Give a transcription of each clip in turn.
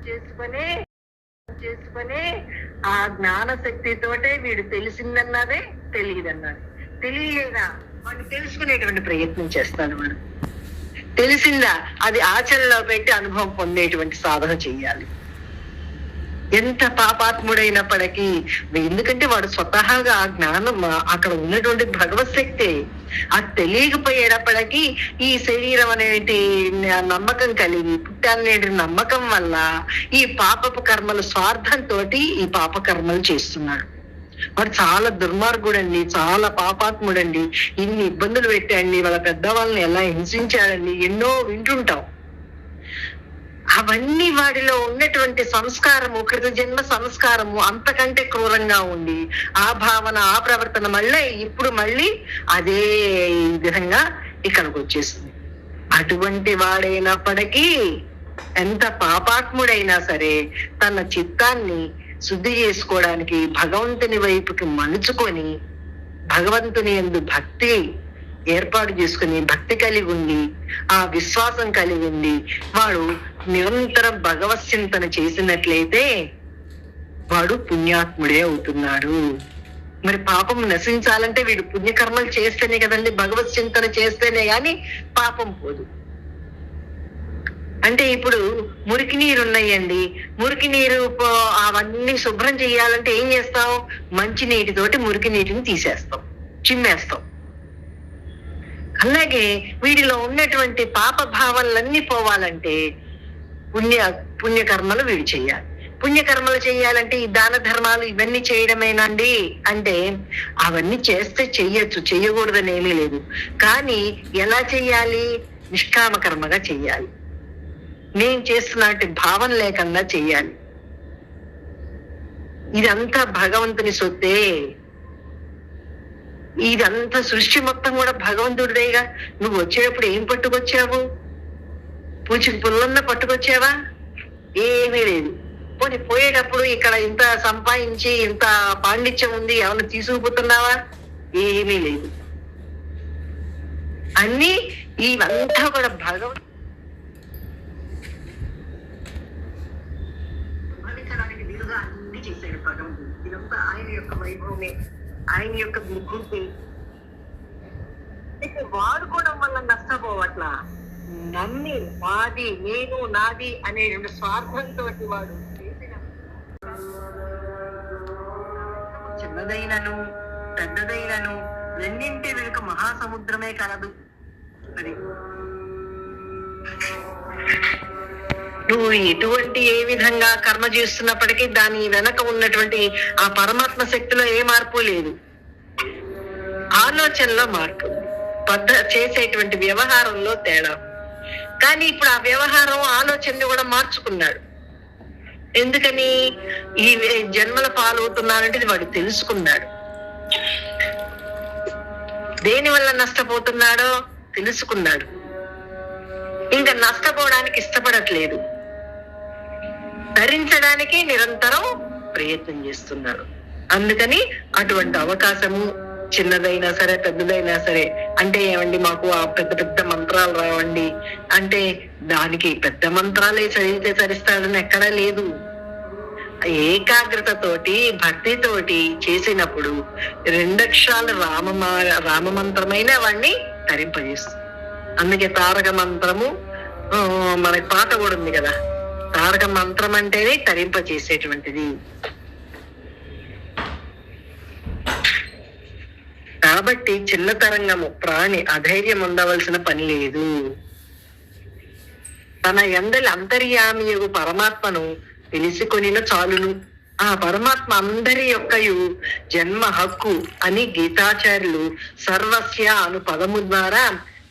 చేసుకుని చేసుకుని ఆ జ్ఞాన శక్తితోటే వీడు తెలిసిందన్నదే తెలియదన్నది. తెలియలేదా వాడిని తెలుసుకునేటువంటి ప్రయత్నం చేస్తాడు. వాడు తెలిసిందా అది ఆచరణలో పెట్టి అనుభవం పొందేటువంటి సాధన చెయ్యాలి. ఎంత పాపాత్ముడైనప్పటికీ, ఎందుకంటే వాడు స్వతహాగా ఆ జ్ఞానం అక్కడ ఉన్నటువంటి భగవత్ శక్తి అది తెలియకపోయేటప్పటికీ ఈ శరీరం అనేటి నమ్మకం కలిగి పుట్టాలనే నమ్మకం వల్ల ఈ పాపపు కర్మలు స్వార్థంతో ఈ పాప కర్మలు చేస్తున్నాడు. వాడు చాలా దుర్మార్గుడండి, చాలా పాపాత్ముడండి, ఇన్ని ఇబ్బందులు పెట్టండి, వాళ్ళ పెద్దవాళ్ళని ఎలా హింసించాడండి, ఎన్నో వింటుంటాం. అవన్నీ వాడిలో ఉన్నటువంటి సంస్కారము, కృతజన్మ సంస్కారము అంతకంటే క్రూరంగా ఉండి ఆ భావన ఆ ప్రవర్తన మళ్ళీ అదే విధంగా ఇక్కడికి వచ్చేసింది. అటువంటి వాడైనప్పటికీ ఎంత పాపాత్ముడైనా సరే తన చిత్తాన్ని శుద్ధి చేసుకోవడానికి భగవంతుని వైపుకి మలుచుకొని భగవంతుని యందు భక్తి ఏర్పాటు చేసుకుని భక్తి కలిగి ఉండి ఆ విశ్వాసం కలిగి ఉండి వాడు నిరంతరం భగవత్ చింతన చేసినట్లయితే వాడు పుణ్యాత్ముడే అవుతున్నాడు. మరి పాపం నశించాలంటే వీడు పుణ్యకర్మలు చేస్తేనే కదండి, భగవత్ చింతన చేస్తేనే గాని పాపం పోదు. అంటే ఇప్పుడు మురికి నీరు ఉన్నాయండి, మురికి నీరు అవన్నీ శుభ్రం చేయాలంటే ఏం చేస్తాం? మంచి నీటితోటి మురికి నీటిని తీసేస్తాం, చిమ్మేస్తాం. అలాగే వీడిలో ఉన్నటువంటి పాప భావాలన్నీ పోవాలంటే పుణ్యకర్మలు వీడు చెయ్యాలి. పుణ్యకర్మలు చెయ్యాలంటే ఈ దాన ధర్మాలు ఇవన్నీ చేయడమేనండి అంటే అవన్నీ చేస్తే చెయ్యొచ్చు, చెయ్యకూడదని ఏమీ లేదు. కానీ ఎలా చెయ్యాలి? నిష్కామ కర్మగా చెయ్యాలి. నేను చేస్తున్నట్టు భావన లేకుండా చెయ్యాలి. ఇదంతా భగవంతుని సొత్తే, ఇదంతా సృష్టి మొత్తం కూడా భగవంతుడిదేగా. నువ్వు వచ్చేటప్పుడు ఏం పట్టుకొచ్చావు? పూచికి పుల్లన్న పట్టుకొచ్చావా? ఏమీ లేదు. పోనీ పోయేటప్పుడు ఇక్కడ ఇంత సంపాదించి ఇంత పాండిత్యం ఉంది ఏమైనా తీసుకుపోతున్నావా? ఏమీ లేదు. అన్ని ఇవంతా కూడా భగవంతుడికి వీలుగా అన్ని చేశాడు భగవంతుడు. ఇదంతా ఆయన యొక్క వైభవమే, ఆయన యొక్క వికృతి. వాడుకోవడం వల్ల నష్టపోవట్లా, నమ్మి మాది నేను నాది అనే రెండు స్వార్థంతో వాడు చేసిన చిన్నదైనను పెద్దదైనను రెండింటి వెనుక మహాసముద్రమే కలదు. అది నువ్వు ఎటువంటి ఏ విధంగా కర్మ చేస్తున్నప్పటికీ దాని వెనక ఉన్నటువంటి ఆ పరమాత్మ శక్తిలో ఏ మార్పు లేదు. ఆలోచనలో మార్పు, చేసేటువంటి వ్యవహారంలో తేడా. కానీ ఇప్పుడు ఆ వ్యవహారం ఆలోచనని కూడా మార్చుకున్నాడు. ఎందుకని? ఈ జన్మల పాలవుతున్నానంటే వాడు తెలుసుకున్నాడు. దేని వల్ల నష్టపోతున్నాడో తెలుసుకున్నాడు. ఇంకా నష్టపోవడానికి ఇష్టపడట్లేదు, ధరించడానికి నిరంతరం ప్రయత్నం చేస్తున్నాడు. అందుకని అటువంటి అవకాశము చిన్నదైనా సరే పెద్దదైనా సరే, అంటే ఏమండి మాకు ఆ పెద్ద పెద్ద మంత్రాలు రావండి అంటే దానికి పెద్ద మంత్రాలే చదివితే సరిస్తాడని ఎక్కడా లేదు. ఏకాగ్రతతోటి భక్తితోటి చేసినప్పుడు 2 అక్షరాలు రామ మంత్రమైన వాడిని తరింపజేస్తుంది. అందుకే తారక మంత్రము మనకి పాట కూడా ఉంది కదా, తారక మంత్రం అంటేనే తరింపజేసేటువంటిది. కాబట్టి చిన్నతరంగము ప్రాణి అధైర్యం ఉండవలసిన పని లేదు. తన ఎందలి అంతర్యామియు పరమాత్మను తెలుసుకొనిన చాలును. ఆ పరమాత్మ అందరి యొక్కయు జన్మ హక్కు అని గీతాచార్యులు సర్వస్య అను పదము ద్వారా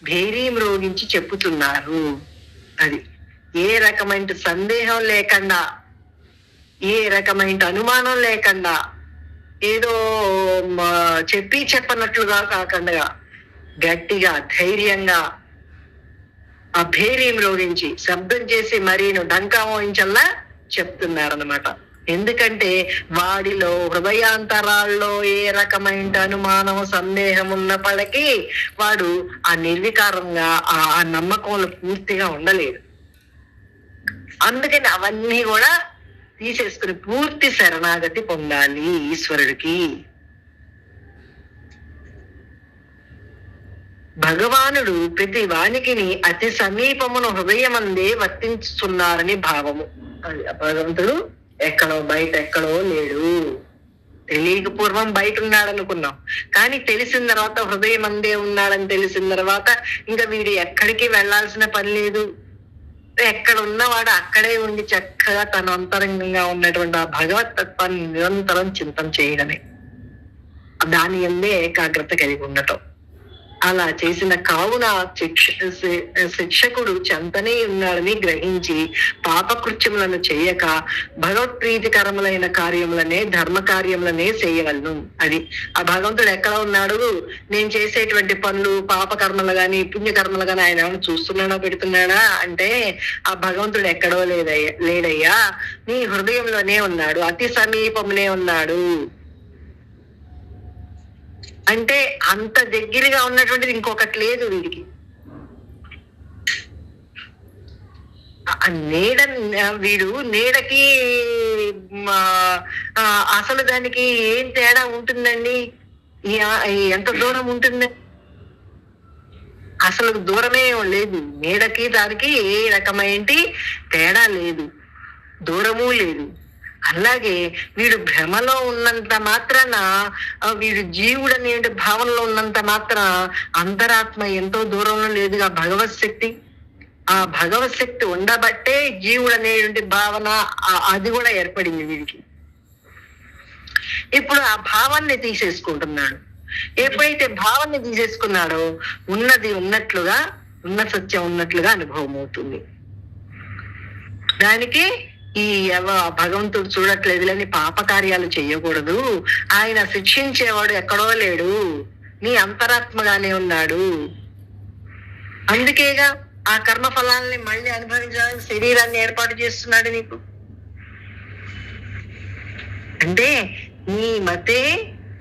భేరీ మ్రోగించి చెప్పుతున్నారు. అది ఏ రకమైన సందేహం లేకుండా, ఏ రకమైన అనుమానం లేకుండా, ఏదో చెప్పనట్లుగా కాకుండా గట్టిగా ధైర్యంగా ఆ భేరీ మ్రోగించి శబ్దం చేసి మరీను డంకా మోయించల్లా చెప్తున్నారనమాట. ఎందుకంటే వాడిలో హృదయాంతరాల్లో ఏ రకమైన అనుమానం సందేహం ఉన్నప్పటికీ వాడు ఆ నిర్వికారంగా ఆ నమ్మకంలో పూర్తిగా ఉండలేడు. అందుకని అవన్నీ కూడా తీసేసుకుని పూర్తి శరణాగతి పొందాలి ఈశ్వరుడికి. భగవానుడు ప్రతి వానికిని అతి సమీపమును హృదయమందే వర్తించుతున్నారని భావము. భగవంతుడు ఎక్కడో బయట ఎక్కడో లేడు. తెలియక పూర్వం బయట ఉన్నాడు అనుకున్నాం, కానీ తెలిసిన తర్వాత హృదయం అందే ఉన్నాడని తెలిసిన తర్వాత ఇంకా వీడు ఎక్కడికి వెళ్లాల్సిన పని లేదు. ఎక్కడ ఉన్నవాడు అక్కడే ఉండి చక్కగా తన అంతరంగంగా ఉన్నటువంటి ఆ భగవత్ తత్వాన్ని నిరంతరం చింతన చేయడమే, దాని అందే ఏకాగ్రత కలిగి ఉండటం. అలా చేసిన కావున శిక్షకుడు చెంతనే ఉన్నాడని గ్రహించి పాపకృత్యములను చేయక భగవత్ప్రీతికరములైన కార్యములనే ధర్మ కార్యములనే చేయవలను. అది ఆ భగవంతుడు ఎక్కడ ఉన్నాడు, నేను చేసేటువంటి పనులు పాపకర్మలు గాని పుణ్యకర్మలు గాని ఆయన ఏమైనా చూస్తున్నాడా పెడుతున్నాడా అంటే ఆ భగవంతుడు ఎక్కడో లేడయ్యా, నీ హృదయంలోనే ఉన్నాడు, అతి సమీపంలో ఉన్నాడు. అంటే అంత దగ్గరగా ఉన్నటువంటిది ఇంకొకటి లేదు వీడికి. నీడ వీడు నీడకి అసలు దానికి ఏం తేడా ఉంటుందండి? ఎంత దూరం ఉంటుంది? అసలు దూరమే లేదు. నీడకి దానికి ఏ రకమైన తేడా లేదు, దూరము లేదు. అలాగే వీడు భ్రమలో ఉన్నంత మాత్రాన, వీడు జీవుడు అనే భావనలో ఉన్నంత మాత్రాన అంతరాత్మ ఎంతో దూరంలో లేదుగా భగవత్ శక్తి. ఆ భగవత్ శక్తి ఉండబట్టే జీవుడు అనేటువంటి భావన అది కూడా ఏర్పడింది వీడికి. ఇప్పుడు ఆ భావాన్ని తీసేసుకుంటున్నాడు. ఎప్పుడైతే భావాన్ని తీసేసుకున్నాడో ఉన్నది ఉన్నట్లుగా, ఉన్న సత్యం ఉన్నట్లుగా అనుభవం అవుతుంది. దానికి ఈ భగవంతుడు చూడట్లేదులేని పాపకార్యాలు చెయ్యకూడదు, ఆయన శిక్షించేవాడు ఎక్కడో లేడు, నీ అంతరాత్మగానే ఉన్నాడు. అందుకేగా ఆ కర్మ ఫలాల్ని మళ్ళీ అనుభవించాలని శరీరాన్ని ఏర్పాటు చేస్తున్నాడు నీకు. అంటే నీ మతే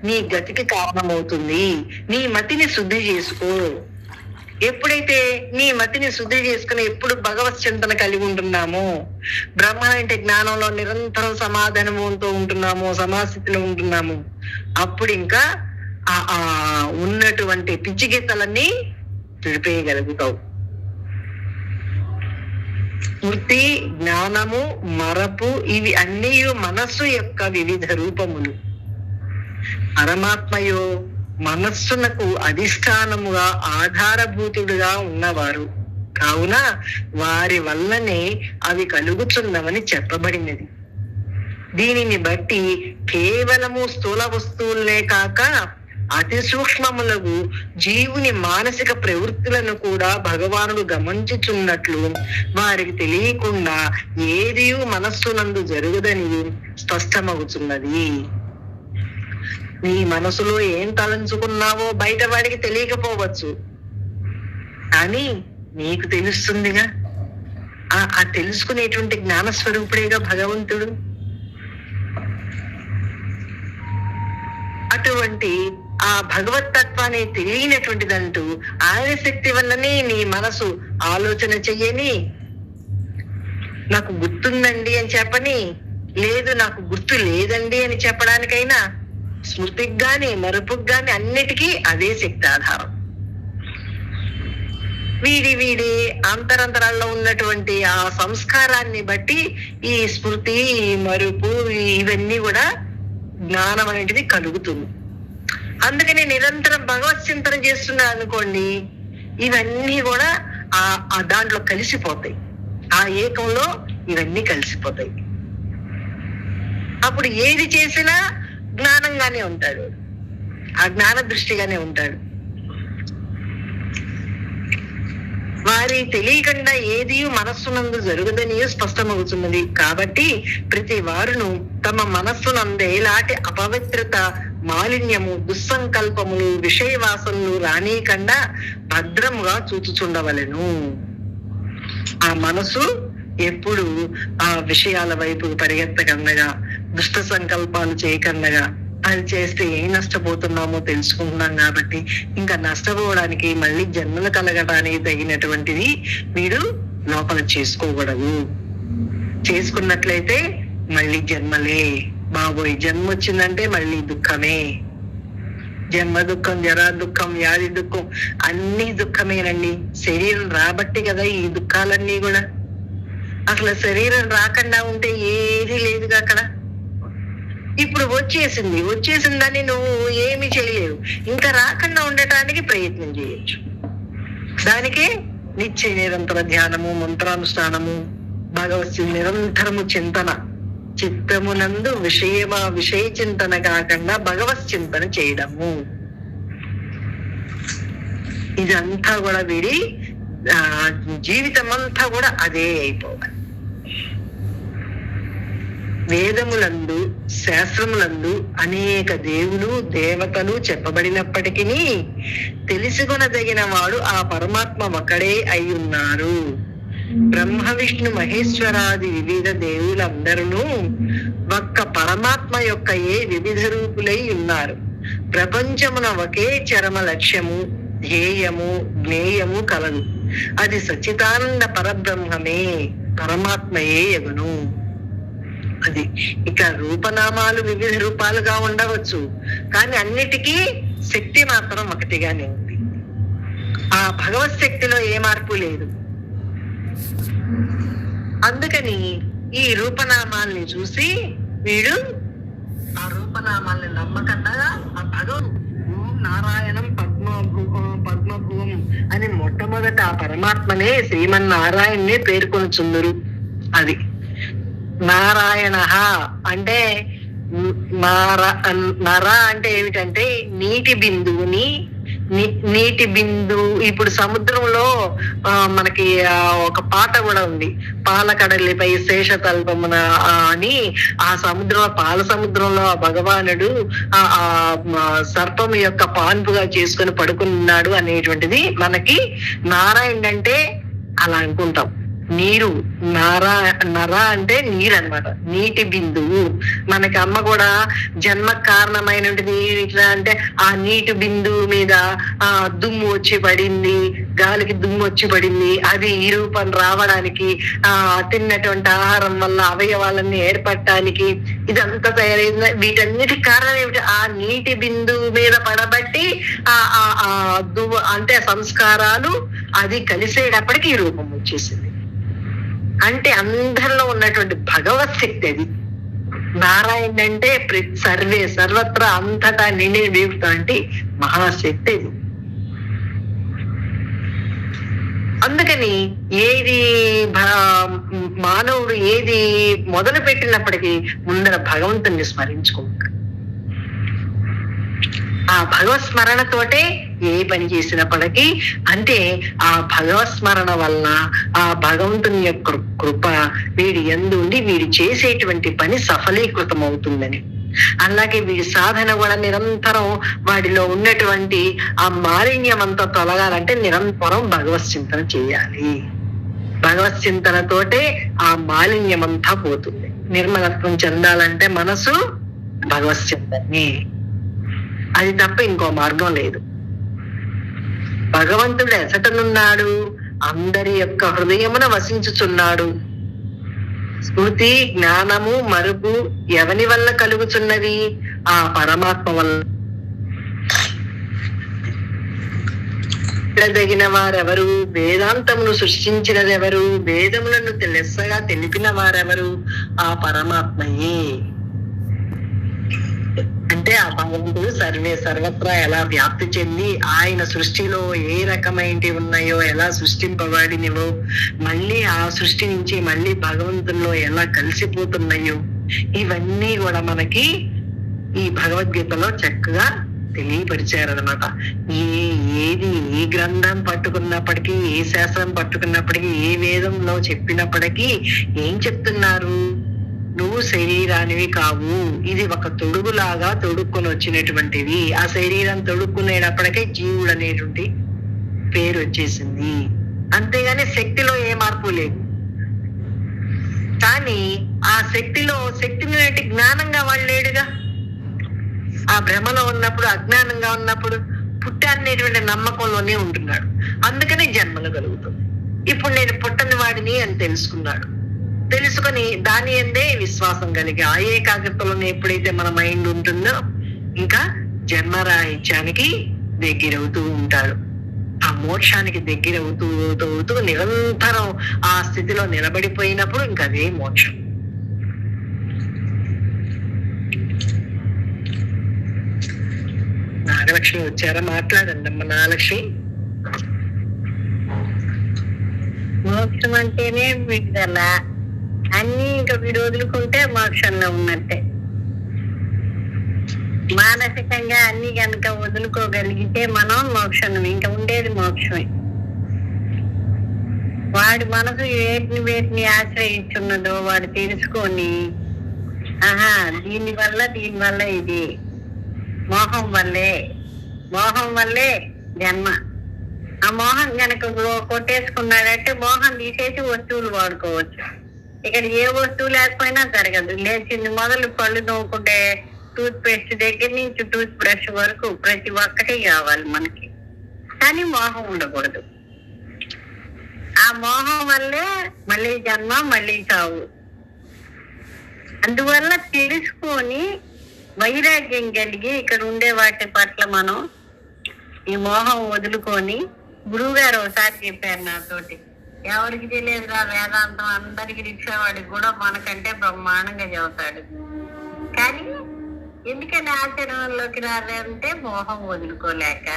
నీ గతికి కారణమవుతుంది. నీ మతిని శుద్ధి చేసుకో. ఎప్పుడైతే నీ మతిని శుద్ధి చేసుకుని ఎప్పుడు భగవత్ చింతన కలిగి ఉంటున్నామో, బ్రహ్మ అంటే జ్ఞానంలో నిరంతరం సమాధానంతో ఉంటున్నాము, సమాస్థితిలో ఉంటున్నాము, అప్పుడు ఇంకా ఆ ఉన్నటువంటి పిచ్చి గీతలన్నీ విడిపేయగలుగుతావు. స్మృతి, జ్ఞానము, మరపు ఇవి అన్నీ మనస్సు యొక్క వివిధ రూపములు. పరమాత్మయో మనస్సునకు అధిష్టానముగా ఆధారభూతుడుగా ఉన్నవారు కావున వారి వల్లనే అవి కలుగుతున్నవని చెప్పబడినది. దీనిని బట్టి కేవలము స్థూల వస్తువులనే కాక అతి సూక్ష్మములకు జీవుని మానసిక ప్రవృత్తులను కూడా భగవానుడు గమనించుచున్నట్లు వారికి తెలియకుండా ఏది మనస్సునందు జరుగుదని స్పష్టమవుతున్నది. నీ మనసులో ఏం తలంచుకున్నావో బయట వాడికి తెలియకపోవచ్చు, కానీ నీకు తెలుస్తుందిగా. ఆ తెలుసుకునేటువంటి జ్ఞానస్వరూపుడేగా భగవంతుడు. అటువంటి ఆ భగవతత్వాన్ని తెలియనటువంటిదంటూ ఆయన శక్తి వల్లనే నీ మనసు ఆలోచన చెయ్యని, నాకు గుర్తుందండి అని చెప్పని, లేదు నాకు గుర్తు లేదండి అని చెప్పడానికైనా, స్మృతికి గాని మరుపుకి గాని అన్నిటికీ అదే శక్తి ఆధారం. వీడి అంతరంతరాల్లో ఉన్నటువంటి ఆ సంస్కారాన్ని బట్టి ఈ స్మృతి, ఈ మరుపు ఇవన్నీ కూడా జ్ఞానం అనేటిది కలుగుతుంది. అందుకని నిరంతరం భగవత్ చింతన చేస్తున్నా అనుకోండి, ఇవన్నీ కూడా ఆ దాంట్లో కలిసిపోతాయి. ఆ ఏకంలో ఇవన్నీ కలిసిపోతాయి. అప్పుడు ఏది చేసినా జ్ఞానంగానే ఉంటాడు, ఆ జ్ఞాన దృష్టిగానే ఉంటాడు. వారి తెలియకుండా ఏది మనస్సునందు జరుగుదని స్పష్టమవుతున్నది. కాబట్టి ప్రతి వారును తమ మనస్సునందు ఎలాంటి అపవిత్రత, మాలిన్యము, దుస్సంకల్పములు, విషయవాసనలు రానీయకుండా భద్రముగా చూచుచుండవలెను. ఆ మనసు ఎప్పుడు ఆ విషయాల వైపు పరిగెత్తకండగా, దుష్ట సంకల్పాలు చేయకండగా, అది చేస్తే ఏం నష్టపోతున్నామో తెలుసుకుంటున్నాం కాబట్టి ఇంకా నష్టపోవడానికి మళ్ళీ జన్మలు కలగడానికి తగినటువంటిది వీడు లోపల చేసుకోకూడదు. చేసుకున్నట్లయితే మళ్ళీ జన్మలే బాబోయ్. జన్మ వచ్చిందంటే మళ్ళీ దుఃఖమే. జన్మ దుఃఖం, జరా దుఃఖం, వ్యాధి దుఃఖం, అన్ని దుఃఖమేనండి. శరీరం రాబట్టి కదా ఈ దుఃఖాలన్నీ కూడా. అసలు శరీరం రాకుండా ఉంటే ఏది లేదుగా అక్కడ. ఇప్పుడు వచ్చేసిందని నువ్వు ఏమి చేయలేవు. ఇంకా రాకుండా ఉండటానికి ప్రయత్నం చేయొచ్చు. దానికే నిత్య నిరంతర ధ్యానము, మంత్రానుష్ఠానము, భగవత్ నిరంతరము చింతన, చిత్తమునందు విషయ చింతన కాకుండా భగవత్ చింతన చేయడము. ఇదంతా కూడా వీడి జీవితం అంతా కూడా అదే అయిపోవాలి. వేదములందు, శాస్త్రములందు అనేక దేవులు, దేవతలు చెప్పబడినప్పటికీ తెలుసుకొనదగిన వాడు ఆ పరమాత్మ ఒకడే అయి ఉన్నారు. బ్రహ్మ విష్ణు మహేశ్వరాది వివిధ దేవులందరూ ఒక్క పరమాత్మ యొక్క వివిధ రూపులై ఉన్నారు. ప్రపంచమున ఒకే చరమ లక్ష్యము, ధ్యేయము, జ్ఞేయము కలదు. అది సచ్చిదానంద పరబ్రహ్మమే, పరమాత్మయే యగును. అది ఇక రూపనామాలు వివిధ రూపాలుగా ఉండవచ్చు, కానీ అన్నిటికీ శక్తి మాత్రం ఒకటిగానే ఉంది. ఆ భగవత్ శక్తిలో ఏ మార్పు లేదు. అందుకని ఈ రూపనామాల్ని చూసి వీడు ఆ రూపనామాల్ని నమ్మకంగా ఆ ఓం నారాయణం పద్మభువం అని మొట్టమొదట ఆ పరమాత్మనే శ్రీమన్నారాయణనే పేర్కొనుచుందరు. అది నారాయణ అంటే నర అంటే ఏమిటంటే నీటి బిందువుని, నీటి బిందువు. ఇప్పుడు సముద్రంలో మనకి ఒక పాట కూడా ఉంది, పాలకడలిపై శేషతల్పమున అని. ఆ పాల సముద్రంలో ఆ భగవానుడు ఆ సర్పము యొక్క పాన్పుగా చేసుకొని పడుకున్నాడు అనేటువంటిది మనకి నారాయణ అంటే అలా అనుకుంటాం. నీరు, నర అంటే నీరు అన్నమాట, నీటి బిందువు. మనకి అమ్మ కూడా జన్మ కారణమైనది ఇట్లా అంటే ఆ నీటి బిందువు మీద దుమ్ము వచ్చి పడింది, గాలికి దుమ్ము వచ్చి పడింది. అది ఈ రూపం రావడానికి, తిన్నటువంటి ఆహారం వల్ల అవయవాలన్నీ ఏర్పడటానికి ఇదంతా తయారైంది. వీటన్నిటి కారణం ఏమిటి? ఆ నీటి బిందువు మీద పడబట్టి ఆ దువ్వు అంటే సంస్కారాలు అది కలిసేటప్పటికి ఈ రూపం వచ్చేసింది. అంటే అందరిలో ఉన్నటువంటి భగవత్ శక్తి అది. నారాయణ అంటే సర్వత్రా అంతటా నిండి వీగుతాంటి మహాశక్తి అది. అందుకని ఏది మానవుడు ఏది మొదలు పెట్టినప్పటికీ ముందర భగవంతుని స్మరించుకుంటాడు. ఆ భగవత్ స్మరణతోటే ఏ పని చేసినప్పటికీ, అంటే ఆ భగవత్ స్మరణ వల్ల ఆ భగవంతుని యొక్క కృప వీడి యందు ఉండి వీడి చేసేటువంటి పని సఫలీకృతం అవుతుందని. అలాగే వీడి సాధన కూడా నిరంతరం వాడిలో ఉన్నటువంటి ఆ మాలిన్యం అంతా తొలగాలంటే నిరంతరం భగవత్ చింతన చేయాలి. భగవత్ చింతనతోటే ఆ మాలిన్యం అంతా పోతుంది. నిర్మలత్వం చెందాలంటే మనసు భగవత్ చింతనే, అది తప్ప ఇంకో మార్గం లేదు. భగవంతుడు ఎసటనున్నాడు? అందరి యొక్క హృదయమున వసించుచున్నాడు. స్మృతి, జ్ఞానము, మరుపు ఎవని వల్ల కలుగుతున్నది? ఆ పరమాత్మ వల్ల. దగిన వారెవరు? వేదాంతమును సృష్టించినదెవరు? వేదములను లెస్సగా తెలిపిన వారెవరు? ఆ పరమాత్మయే. అంటే ఆ భగవంతుడు సర్వత్రా ఎలా వ్యాప్తి చెంది ఆయన సృష్టిలో ఏ రకమైనవి ఉన్నాయో, ఎలా సృష్టింపబడినవో, మళ్ళీ ఆ సృష్టి నుంచి మళ్ళీ భగవంతుల్లో ఎలా కలిసిపోతున్నాయో, ఇవన్నీ కూడా మనకి ఈ భగవద్గీతలో చక్కగా తెలియపరిచారనమాట. ఏది ఏ గ్రంథం పట్టుకున్నప్పటికీ, ఏ శాస్త్రం పట్టుకున్నప్పటికీ, ఏ వేదంలో చెప్పినప్పటికీ ఏం చెప్తున్నారు? నువ్వు శరీరానివి కావు, ఇది ఒక తొడుగులాగా తొడుక్కొని వచ్చినటువంటివి. ఆ శరీరం తొడుక్కునేటప్పటికే జీవుడు అనేటువంటి పేరు వచ్చేసింది. అంతేగాని శక్తిలో ఏ మార్పు లేదు. కానీ ఆ శక్తిని జ్ఞానంగా వాళ్ళు లేడుగా. ఆ భ్రమలో ఉన్నప్పుడు, అజ్ఞానంగా ఉన్నప్పుడు పుట్టానేటువంటి నమ్మకంలోనే ఉంటున్నాడు. అందుకనే జన్మలు కలుగుతుంది. ఇప్పుడు నేను పుట్టని వాడిని అని తెలుసుకున్నాడు. తెలుసుకొని దాని ఎందే విశ్వాసం కలిగి ఆ ఏకాగ్రతలోనే ఎప్పుడైతే మన మైండ్ ఉంటుందో ఇంకా జన్మరాహిత్యానికి దగ్గరవుతూ ఉంటాడు. ఆ మోక్షానికి దగ్గర అవుతూ అవుతూ అవుతూ నిరంతరం ఆ స్థితిలో నిలబడిపోయినప్పుడు ఇంకా అదే మోక్షం. నాగలక్ష్మి వచ్చారా? మాట్లాడండి అమ్మ నాగలక్ష్మి. మోక్షం అంటేనే విడుదల. అన్ని ఇంకా వీడు వదులుకుంటే మోక్షంలో ఉన్నట్టే. మానసికంగా అన్ని కనుక వదులుకోగలిగితే మనం మోక్షం, ఇంకా ఉండేది మోక్షమే. వాడి మనసు వేటిని ఆశ్రయించున్నదో వాడు తెలుసుకొని, ఆహా దీనివల్ల ఇది మోహం వల్లే జన్మ. ఆ మోహం కనుక కొట్టేసుకున్నాడంటే మోహం తీసేసి వస్తువులు వాడుకోవచ్చు. ఇక్కడ ఏ వస్తువు లేకపోయినా జరగదు. లేచింది మొదలు పళ్ళు తోముకుంటే టూత్ పేస్ట్ దగ్గర నుంచి టూత్ బ్రష్ వరకు ప్రతి ఒక్కటి కావాలి మనకి. కానీ మోహం ఉండకూడదు. ఆ మోహం వల్లే మళ్ళీ జన్మ, మళ్ళీ చావు. అందువల్ల తెలుసుకొని వైరాగ్యం కలిగి ఇక్కడ ఉండే వాటి పట్ల మనం ఈ మోహం వదులుకొని, గురువు గారు ఒకసారి చెప్పారు నాతోటి, ఎవరికి తెలియదురా వేదాంతం, అందరికి రిక్షావాడికి కూడా మనకంటే బ్రహ్మాండంగా చెబుతాడు. కానీ ఎందుకని ఆచరణలోకి రాదంటే మోహం వదులుకోలేక.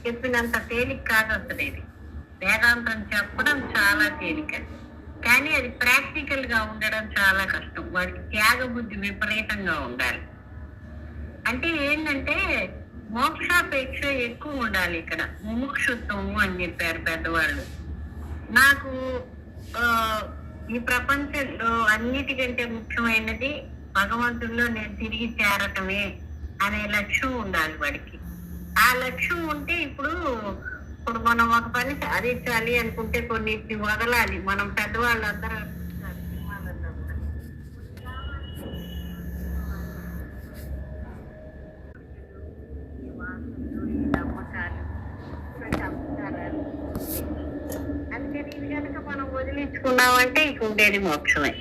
చెప్పినంత తేలిక కాదు అసలు ఇది. వేదాంతం చెప్పడం చాలా తేలిక, కానీ అది ప్రాక్టికల్ గా ఉండడం చాలా కష్టం. వాడికి త్యాగ బుద్ధి విపరీతంగా ఉండాలి. అంటే ఏంటంటే మోక్షాపేక్ష ఎక్కువ ఉండాలి. ఇక్కడ ముముక్షుత్వము అని చెప్పారు పెద్దవాళ్ళు. నాకు ఈ ప్రపంచంలో అన్నిటికంటే ముఖ్యమైనది భగవంతుల్లో నేను తిరిగి చేరటమే అనే లక్ష్యం ఉండాలి వాడికి. ఆ లక్ష్యం ఉంటే ఇప్పుడు మనం ఒక పని సాధించాలి అనుకుంటే కొన్నిటిని వదలాలి. మనం పెద్దవాళ్ళందరూ అందుకని ఇది కనుక మనం వదిలించుకున్నామంటే ఇంక ఉండేది మోక్షమే.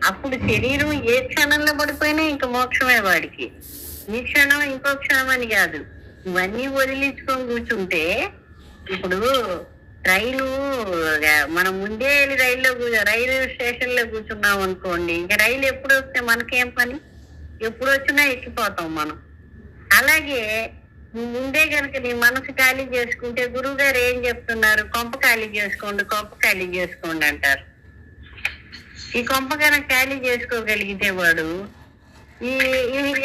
అప్పుడు శరీరం ఏ క్షణంలో పడిపోయినా ఇంక మోక్షమే వాడికి. ఈ క్షణం ఇంకో క్షణం అని కాదు. ఇవన్నీ వదిలించుకొని కూర్చుంటే, ఇప్పుడు రైలు మనం ముందే రైలు స్టేషన్ లో కూర్చున్నాం అనుకోండి, ఇంకా రైలు ఎప్పుడు వస్తే మనకేం పని? ఎప్పుడు వచ్చినా ఎక్కిపోతాం మనం. అలాగే ముందే కనుక నీ మనసు ఖాళీ చేసుకుంటే, గురువు గారు ఏం చెప్తున్నారు? కొంప ఖాళీ చేసుకోండి అంటారు. ఈ కొంప కనుక ఖాళీ చేసుకోగలిగితే వాడు ఈ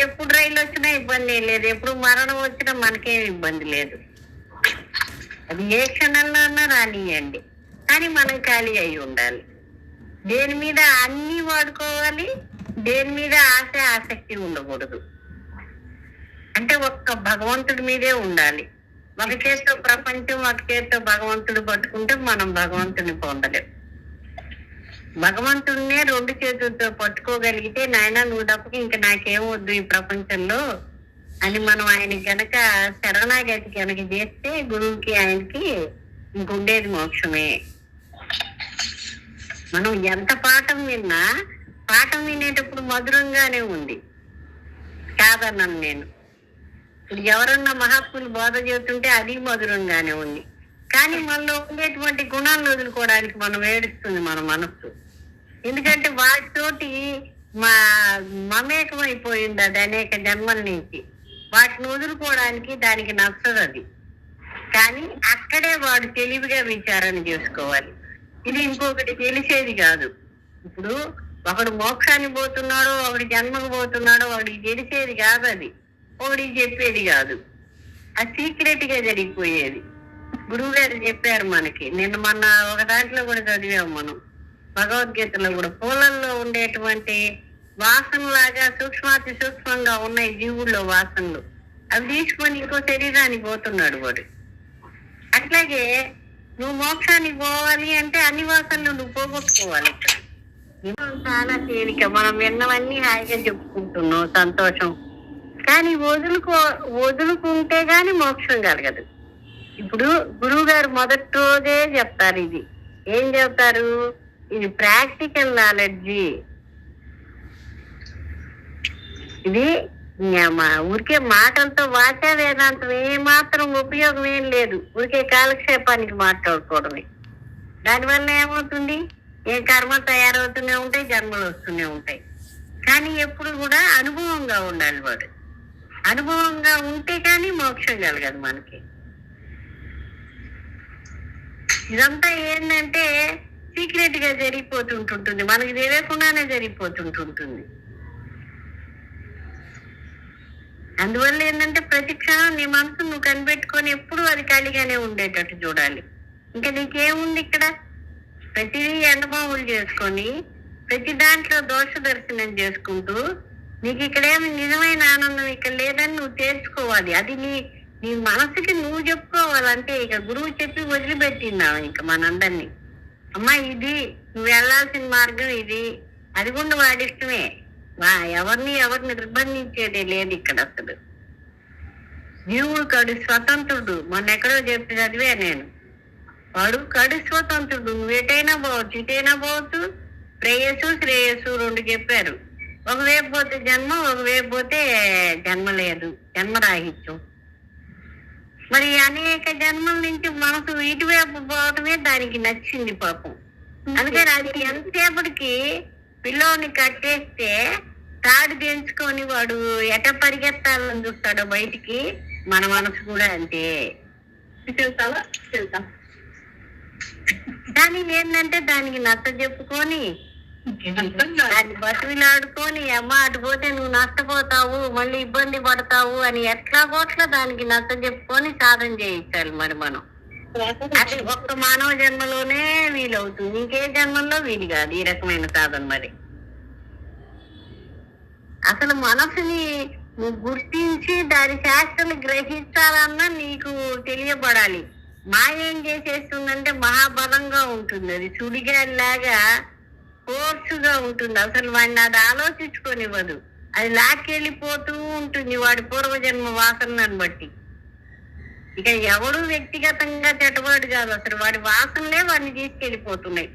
ఎప్పుడు రైలు వచ్చినా ఇబ్బంది ఏం లేదు, ఎప్పుడు మరణం వచ్చినా మనకేం ఇబ్బంది లేదు. అది ఏ క్షణంలో అన్నా రానియండి, కానీ మనం ఖాళీ అయి ఉండాలి. దేని మీద అన్ని వాడుకోవాలి, దేని మీద ఆసక్తి ఉండకూడదు. అంటే ఒక్క భగవంతుడి మీదే ఉండాలి. ఒక చేత్తో ప్రపంచం, ఒక చేత్తో భగవంతుడు పట్టుకుంటే మనం భగవంతుడిని పొందలేం. భగవంతుడినే రెండు చేతులతో పట్టుకోగలిగితే, నాయన నువ్వు తప్పకి ఇంకా నాకేం వద్దు ఈ ప్రపంచంలో అని మనం ఆయన గనక శరణాగతి కనుక చేస్తే, గురువుకి ఆయనకి ఇంకుండేది మోక్షమే. మనం ఎంత పాఠం విన్నా, పాఠం వినేటప్పుడు మధురంగానే ఉంది కాదన్నాను నేను. ఇప్పుడు ఎవరన్నా మహాత్ములు బోధ చేస్తుంటే అది మధురంగానే ఉంది, కానీ మనలో ఉండేటువంటి గుణాలను వదులుకోవడానికి మనం ఏడుస్తుంది మన మనస్సు. ఎందుకంటే వాటితోటి మమేకమైపోయింది అది అనేక జన్మల నుంచి. వాటిని వదులుకోవడానికి దానికి నచ్చదు అది. కానీ అక్కడే వాడు తెలివిగా విచారణ చేసుకోవాలి. ఇది ఇంకొకటి తెలిసేది కాదు. ఇప్పుడు ఒకడు మోక్షానికి పోతున్నాడో, ఒకటి జన్మకు పోతున్నాడో వాడికి తెలిసేది కాదు. అది ఒకడికి చెప్పేది కాదు. అది సీక్రెట్ గా జరిగిపోయేది. గురువు గారు చెప్పారు మనకి. నిన్న మొన్న ఒక దాంట్లో కూడా చదివాము మనం, భగవద్గీతలో కూడా. పూలల్లో ఉండేటువంటి వాసనలాగా సూక్ష్మాతి సూక్ష్మంగా ఉన్నాయి జీవుల్లో వాసనలు. అవి తీసుకొని ఇంకో శరీరానికి పోతున్నాడు వాడు. అట్లాగే నువ్వు మోక్షానికి పోవాలి అంటే అన్ని వాసనలు నువ్వు పోగొట్టుకోవాలి. చాలా తేలిక, మనం విన్నవన్నీ హాయిగా చెప్పుకుంటున్నాం, సంతోషం. కానీ వదులుకుంటే గాని మోక్షం కలగదు. ఇప్పుడు గురువు గారు మొదటి రోజే చెప్తారు ఇది. ఏం చెప్తారు? ఇది ప్రాక్టికల్ నాలెడ్జి. ఇది ఊరికే మాటలతో వాచా వేదాంతం ఏమాత్రం ఉపయోగం ఏం లేదు. ఊరికే కాలక్షేపానికి మాట్లాడుకోవడమే. దానివల్ల ఏమవుతుంది, ఏ కర్మ తయారవుతూనే ఉంటాయి, జన్మలు వస్తూనే ఉంటాయి. కానీ ఎప్పుడు కూడా అనుభవంగా ఉండాలి వాడు. అనుభవంగా ఉంటే కానీ మోక్షం కలగదు మనకి. ఇదంతా ఏంటంటే సీక్రెట్ గా జరిగిపోతుంటుంటుంది, మనకి తెలియకుండానే జరిగిపోతుంటుంటుంది. అందువల్ల ఏంటంటే ప్రతి క్షణం నీ మనసు నువ్వు కనిపెట్టుకొని ఎప్పుడు అది ఖాళీగానే ఉండేటట్టు చూడాలి. ఇంకా నీకేముంది ఇక్కడ? ప్రతిదీ ఎండమావులు చేసుకొని ప్రతి దాంట్లో దోష దర్శనం చేసుకుంటూ నీకు ఇక్కడేమి నిజమైన ఆనందం ఇక్కడ లేదని నువ్వు తేల్చుకోవాలి. అది నీ మనసుకి నువ్వు చెప్పుకోవాలంటే. ఇక గురువు చెప్పి వదిలిపెట్టిందావు ఇంకా మనందరినీ. అమ్మా ఇది నువ్వు వెళ్లాల్సిన మార్గం ఇది, అది కూడా వాడిష్టమే. ఎవరిని నిర్బంధించేదే లేదు ఇక్కడ అసలు. జీవుడు కడు స్వతంత్రుడు. మొన్న ఎక్కడో చెప్పి చదివే నేను. వాడు కడు స్వతంత్రుడు. నువ్వు ఎటైనా పోవచ్చు, ఇటైనా పోవచ్చు. ప్రేయస్సు శ్రేయస్సు రెండు చెప్పారు. ఒకవైపు పోతే జన్మ, ఒకవైపు పోతే జన్మ లేదు, జన్మరాహిత్యం. మరి అనేక జన్మల నుంచి మనసు ఇటువైపు పోవటమే దానికి నచ్చింది పాపం. అందుకని అది ఎంతసేపటికి పిల్లోని కట్టేస్తే తాడు తెంచుకొని వాడు ఎట పరిగెత్తాలని చూస్తాడో బయటికి, మన మనసు కూడా అంతే. కానీ ఏంటంటే దానికి నచ్చ చెప్పుకొని దాన్ని బతువిలాడుకొని, అమ్మ అటు పోతే నువ్వు నష్టపోతావు, మళ్ళీ ఇబ్బంది పడతావు అని ఎట్లాగోట్లా దానికి నచ్చ చెప్పుకొని సాధన చేయించాలి మరి మనం. అది ఒక్క మానవ జన్మలోనే వీలవుతుంది, ఇంకే జన్మల్లో వీలు కాదు ఈ రకమైన సాధన. మరి అసలు మనసుని నువ్వు గుర్తించి దాని శాస్త్రాలు గ్రహించాలన్నా నీకు తెలియబడాలి. మాయ ఏం చేసేస్తుందంటే మహాబలంగా ఉంటుంది, అది సుడిగాలిలాగా ఫోర్సుగా ఉంటుంది. అసలు వాడిని అది ఆలోచించుకొనివ్వదు, అది లాక్కెళ్ళిపోతూ ఉంటుంది వాడి పూర్వజన్మ వాసనను బట్టి. ఇక ఎవడు వ్యక్తిగతంగా చెడ్డవాడు కాదు, అసలు వాడి వాసనలే వాడిని తీసుకెళ్లిపోతున్నాయి.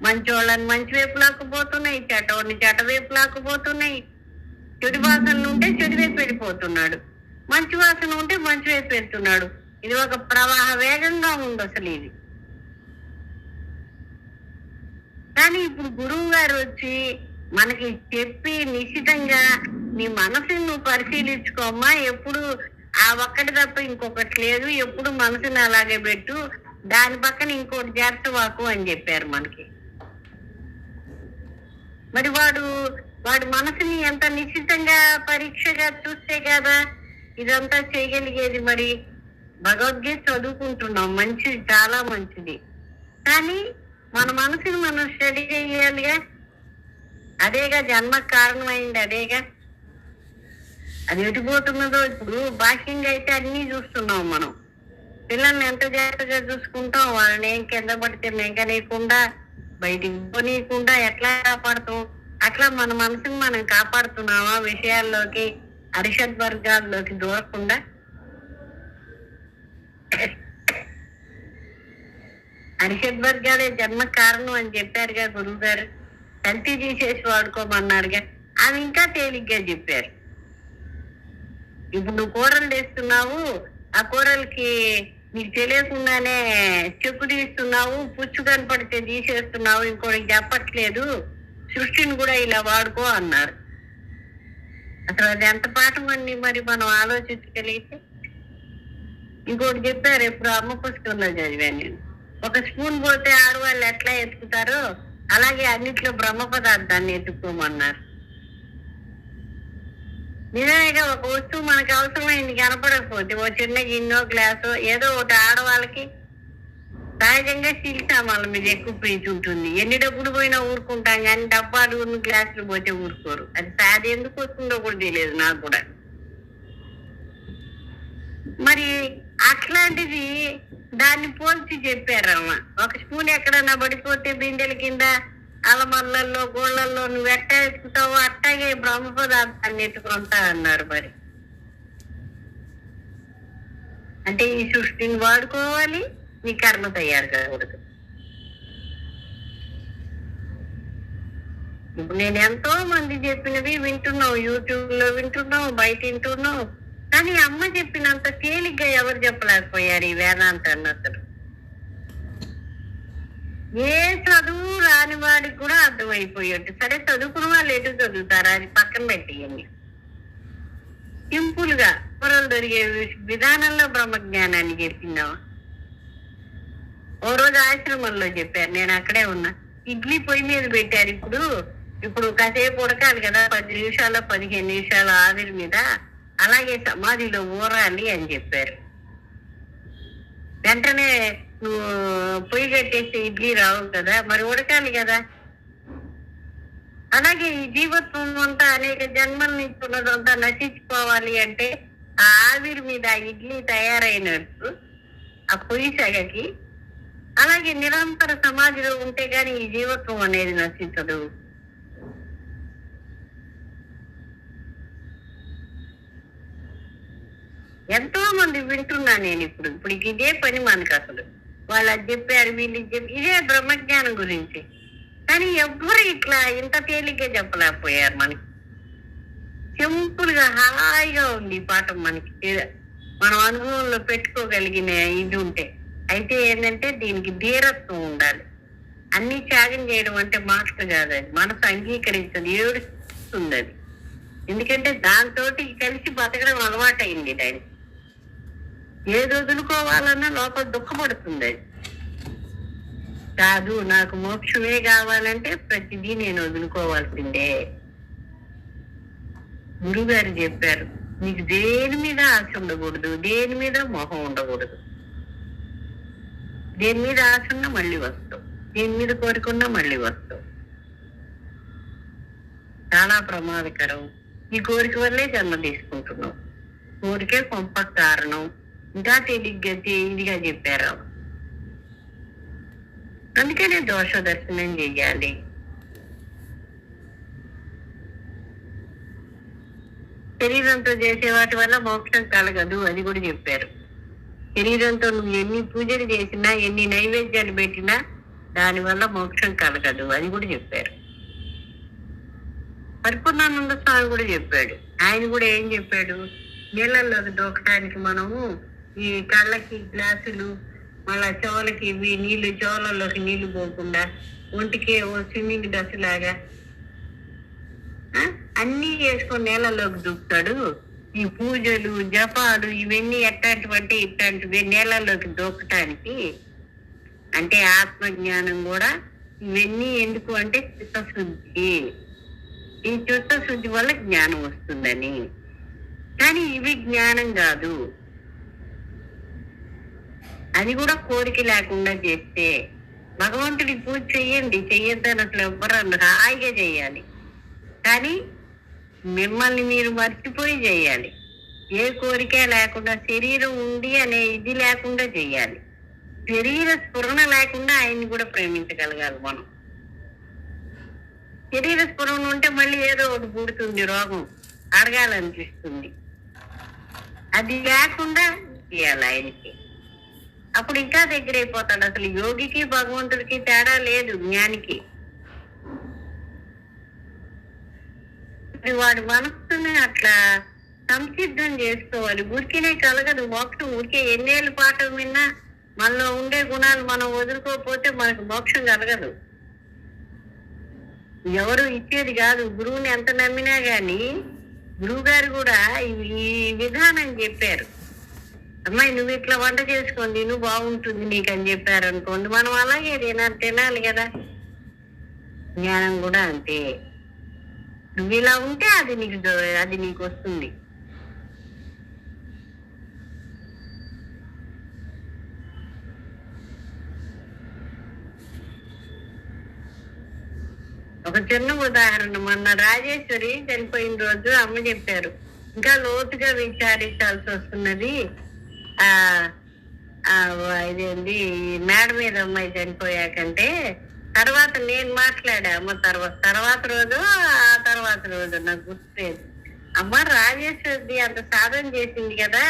మంచోళ్ళని మంచి వైపు లాక్కుపోతున్నాయి, చెడ్డవాడిని చెడ్డ వైపు లాక్కుపోతున్నాయి. చెడు వాసనలు ఉంటే చెడు వైపు వెళ్ళిపోతున్నాడు, మంచి వాసన ఉంటే మంచి వైపు వెళ్తున్నాడు. ఇది ఒక ప్రవాహ వేగంగా ఉంది అసలు ఇది. కానీ ఇప్పుడు గురువు గారు వచ్చి మనకి చెప్పి నిశ్చితంగా నీ మనసుని నువ్వు పరిశీలించుకోమ్మా, ఎప్పుడు ఆ ఒక్కటి తప్ప ఇంకొకటి లేదు, ఎప్పుడు మనసుని అలాగే పెట్టు, దాని పక్కన ఇంకోటి చేర్చవాకు అని చెప్పారు మనకి. మరి వాడు మనసుని ఎంత నిశ్చితంగా పరీక్షగా చూస్తే కదా ఇదంతా చేయగలిగేది. మరి భగవద్గీత చదువుకుంటున్నాం, మంచిది, చాలా మంచిది. కానీ మన మనసుని మనం స్టడీ చేయాలిగా. అదేగా జన్మకు కారణమైంది, అదేగా. అది ఎటుపోతున్నదో ఇప్పుడు బాహ్యంగా అయితే అన్ని చూస్తున్నాం మనం. పిల్లల్ని ఎంత జాగ్రత్తగా చూసుకుంటాం, వాళ్ళని ఏం కింద పడితే మెంకనీయకుండా, బయటికి పోనీయకుండా ఎట్లా కాపాడుతాం, అట్లా మన మనసుని మనం కాపాడుతున్నామా విషయాల్లోకి, అరిషద్ వర్గాల్లోకి దూరకుండా. అరిషద్ వర్గాలే జన్మ కారణం అని చెప్పారుగా గురువు గారు. కల్తీ తీసేసి వాడుకోమన్నారుగా, అవి ఇంకా తేలిగ్గా చెప్పారు. ఇప్పుడు నువ్వు కూరలు తెస్తున్నావు, ఆ కూరలకి నీకు తెలియకుండానే చెక్కు తీస్తున్నావు, పుచ్చు కనపడితే తీసేస్తున్నావు, ఇంకోటికి చెప్పట్లేదు, సృష్టిని కూడా ఇలా వాడుకో అన్నారు. అసలు అది ఎంత పాఠం అండి మరి మనం ఆలోచించగలిగితే. ఇంకోటి చెప్పారు, ఎప్పుడు అమ్మ పుస్తకంలో చదివాను నేను. ఒక స్పూన్ పోతే ఆడవాళ్ళు ఎట్లా ఎత్తుకుతారో అలాగే అన్నిట్లో బ్రహ్మ పదార్థాన్ని ఎత్తుకోమన్నారు. నిజంగా ఒక వస్తువు మనకు అవసరమైంది కనపడకపోతే ఓ చిన్న గిన్నె గ్లాసు ఏదో ఒకటి ఆడవాళ్ళకి సహజంగా స్టీల్ సామాన్ల మీద ఎక్కువ ప్రీతి ఉంటుంది. ఎన్ని డబ్బులు పోయినా ఊరుకుంటాం, కానీ డబ్బాలు గ్లాసులు పోతే ఊరుకోరు. అది ఎందుకు వస్తుందో కూడా తెలియదు నాకు కూడా. మరి అట్లాంటిది దాన్ని పోల్చి చెప్పారమ్మ. ఒక స్పూన్ ఎక్కడన్నా పడిపోతే బిందెల కింద అలమల్లల్లో గోళ్లల్లో నువ్వు ఎట్ట ఎత్తుకుతావో అట్టాగే బ్రహ్మ పదార్థాన్ని ఎత్తుకుంటా అన్నారు. మరి అంటే ఈ సృష్టిని వాడుకోవాలి, నీ కర్మ తయారు కాకూడదు. ఇప్పుడు నేను ఎంతో మంది చెప్పినవి వింటున్నావు, యూట్యూబ్ లో వింటున్నావు, బయట వింటున్నావు. కానీ అమ్మ చెప్పినంత తేలిగ్గా ఎవరు చెప్పలేకపోయారు ఈ వేదాంతాన్ని అసలు. ఏ చదువు రాని వాడికి కూడా అర్థమైపోయేట్టు. సరే చదువుకున్న వాళ్ళు ఎటు చదువుతారా, అది పక్కన పెట్టేయండి. సింపుల్ గా పొరలు దొరికే విధానంలో బ్రహ్మజ్ఞానాన్ని చెప్పిందామా? ఓ రోజు ఆశ్రమంలో చెప్పారు, నేను అక్కడే ఉన్నా. ఇడ్లీ పొయ్యి మీద పెట్టారు. ఇప్పుడు కాసేపు ఉడకాలి కదా, 10 నిమిషాలు 15 నిమిషాలు ఆవిరి మీద, అలాగే సమాధిలో ఊరాలి అని చెప్పారు. వెంటనే నువ్వు పొయ్యి కట్టేస్తే ఇడ్లీ రావు కదా, మరి ఉడకాలి కదా. అలాగే ఈ జీవత్వం అంతా అనేక జన్మల నుంచి ఉన్నదంతా నశించిపోవాలి అంటే ఆ ఆవిరి మీద ఇడ్లీ తయారైనట్టు ఆ పొయ్యి సగకి, అలాగే నిరంతర సమాధిలో ఉంటే గాని ఈ జీవత్వం అనేది నశించదు. ఎంతో మంది వింటున్నా నేను ఇప్పుడు ఇదే పని మనకు అసలు. వాళ్ళు అది చెప్పారు, వీళ్ళు ఇదే బ్రహ్మజ్ఞానం గురించి. కానీ ఎవ్వరు ఇట్లా ఇంత తేలిగ్గా చెప్పలేకపోయారు మనకి. సింపుల్ గా హాయిగా ఉంది ఈ పాఠం మనకి, మనం అనుభవంలో పెట్టుకోగలిగిన ఇది ఉంటే. అయితే ఏంటంటే దీనికి ధీరత్వం ఉండాలి. అన్ని త్యాగం చేయడం అంటే మాటలు కాదు, అది మనసు అంగీకరించదు, ఏడుస్తుంది అది. ఎందుకంటే దాంతో కలిసి బతకడం అలవాటైంది దానికి. ఏది వదులుకోవాలన్నా లోపల దుఃఖపడుతుంది అది. కాదు, నాకు మోక్షమే కావాలంటే ప్రతిదీ నేను వదులుకోవాల్సిందే. గురువు గారు చెప్పారు, నీకు దేని మీద ఆశ ఉండకూడదు, దేని మీద మోహం ఉండకూడదు. దేని మీద ఆశ ఉన్నా మళ్ళీ వస్తావు, దేని మీద కోరుకున్నా మళ్ళీ వస్తావు. చాలా ప్రమాదకరం. ఈ కోరిక వల్లే జన్మ తీసుకుంటున్నావు. కోరికే కొంప కారణం. ఇంకా తేలిగ్గా ఇదిగా చెప్పారు. అందుకనే దోష దర్శనం చెయ్యాలి. శరీరంతో చేసే వాటి వల్ల మోక్షం కలగదు, అది కూడా చెప్పారు. శరీరంతో నువ్వు ఎన్ని పూజలు చేసినా, ఎన్ని నైవేద్యాలు పెట్టినా దాని వల్ల మోక్షం కలగదు, అది కూడా చెప్పారు. పరిపూర్ణానంద స్వామి కూడా చెప్పాడు. ఆయన కూడా ఏం చెప్పాడు, నీళ్ళల్లోకి దూకటానికి మనము ఈ కళ్ళకి గ్లాసులు, మళ్ళా చెవులకి ఇవి నీళ్లు, చెవులలోకి నీళ్లు పోకుండా ఒంటికి ఓ స్విమ్మింగ్ డ్రెస్ లాగా అన్నీ చేసుకొని నీళ్ళలోకి దూకుతాడు. ఈ పూజలు జపాలు ఇవన్నీ ఎట్లాంటివంటే ఇట్లాంటివి నీళ్ళలోకి దూకటానికి. అంటే ఆత్మజ్ఞానం కూడా ఇవన్నీ ఎందుకు అంటే చిత్తశుద్ధి. ఈ చిత్తశుద్ధి వల్ల జ్ఞానం వస్తుందని. కానీ ఇవి జ్ఞానం కాదు. అది కూడా కోరిక లేకుండా చేస్తే. భగవంతుడి పూజ చెయ్యండి, చెయ్యొద్దని అసలు ఎవ్వరు అన్నారు, హాయిగా చెయ్యాలి. కానీ మిమ్మల్ని మీరు మర్చిపోయి చేయాలి. ఏ కోరిక లేకుండా, శరీరం ఉంది అనే ఇది లేకుండా చెయ్యాలి. శరీర స్ఫురణ లేకుండా ఆయన్ని కూడా ప్రేమించగలగాలి మనం. శరీర స్ఫురణ ఉంటే మళ్ళీ ఏదో ఒకటి పుడుతుంది, రోగం అడగాలనిపిస్తుంది. అది లేకుండా చేయాలి ఆయనకి. అప్పుడు ఇంకా దగ్గర అయిపోతాడు. అసలు యోగికి భగవంతుడికి తేడా లేదు, జ్ఞానికి. వాడి మనస్సుని అట్లా సంసిద్ధం చేసుకోవాలి. ఊరికేనే కలగదు మోక్షం. ఊరికే ఎన్నేళ్ళు పాఠం విన్నా మనలో ఉండే గుణాలు మనం వదులుకోకపోతే మనకు మోక్షం కలగదు. ఎవరు ఇచ్చేది కాదు. గురువుని ఎంత నమ్మినా గాని గురువు గారు కూడా ఈ విధానం చెప్పారు. అమ్మాయి నువ్వు ఇట్లా వంట చేసుకోండి, నువ్వు బాగుంటుంది నీకు అని చెప్పారు అనుకోండి, మనం అలాగే తినాలి కదా. జ్ఞానం కూడా అంతే. నువ్వు ఇలా ఉంటే అది నీకు వస్తుంది. ఒక చిన్న ఉదాహరణ, మొన్న రాజేశ్వరి చనిపోయిన రోజు అమ్మ చెప్పారు, ఇంకా లోతుగా విచారించాల్సి వస్తున్నది. ఇదేంటి మేడ మీద అమ్మాయి చనిపోయాకంటే తర్వాత నేను మాట్లాడా అమ్మ తర్వాత రోజు నాకు గుర్తులేదు. అమ్మ రాజేశ్వరి అంత సాధన చేసింది కదా,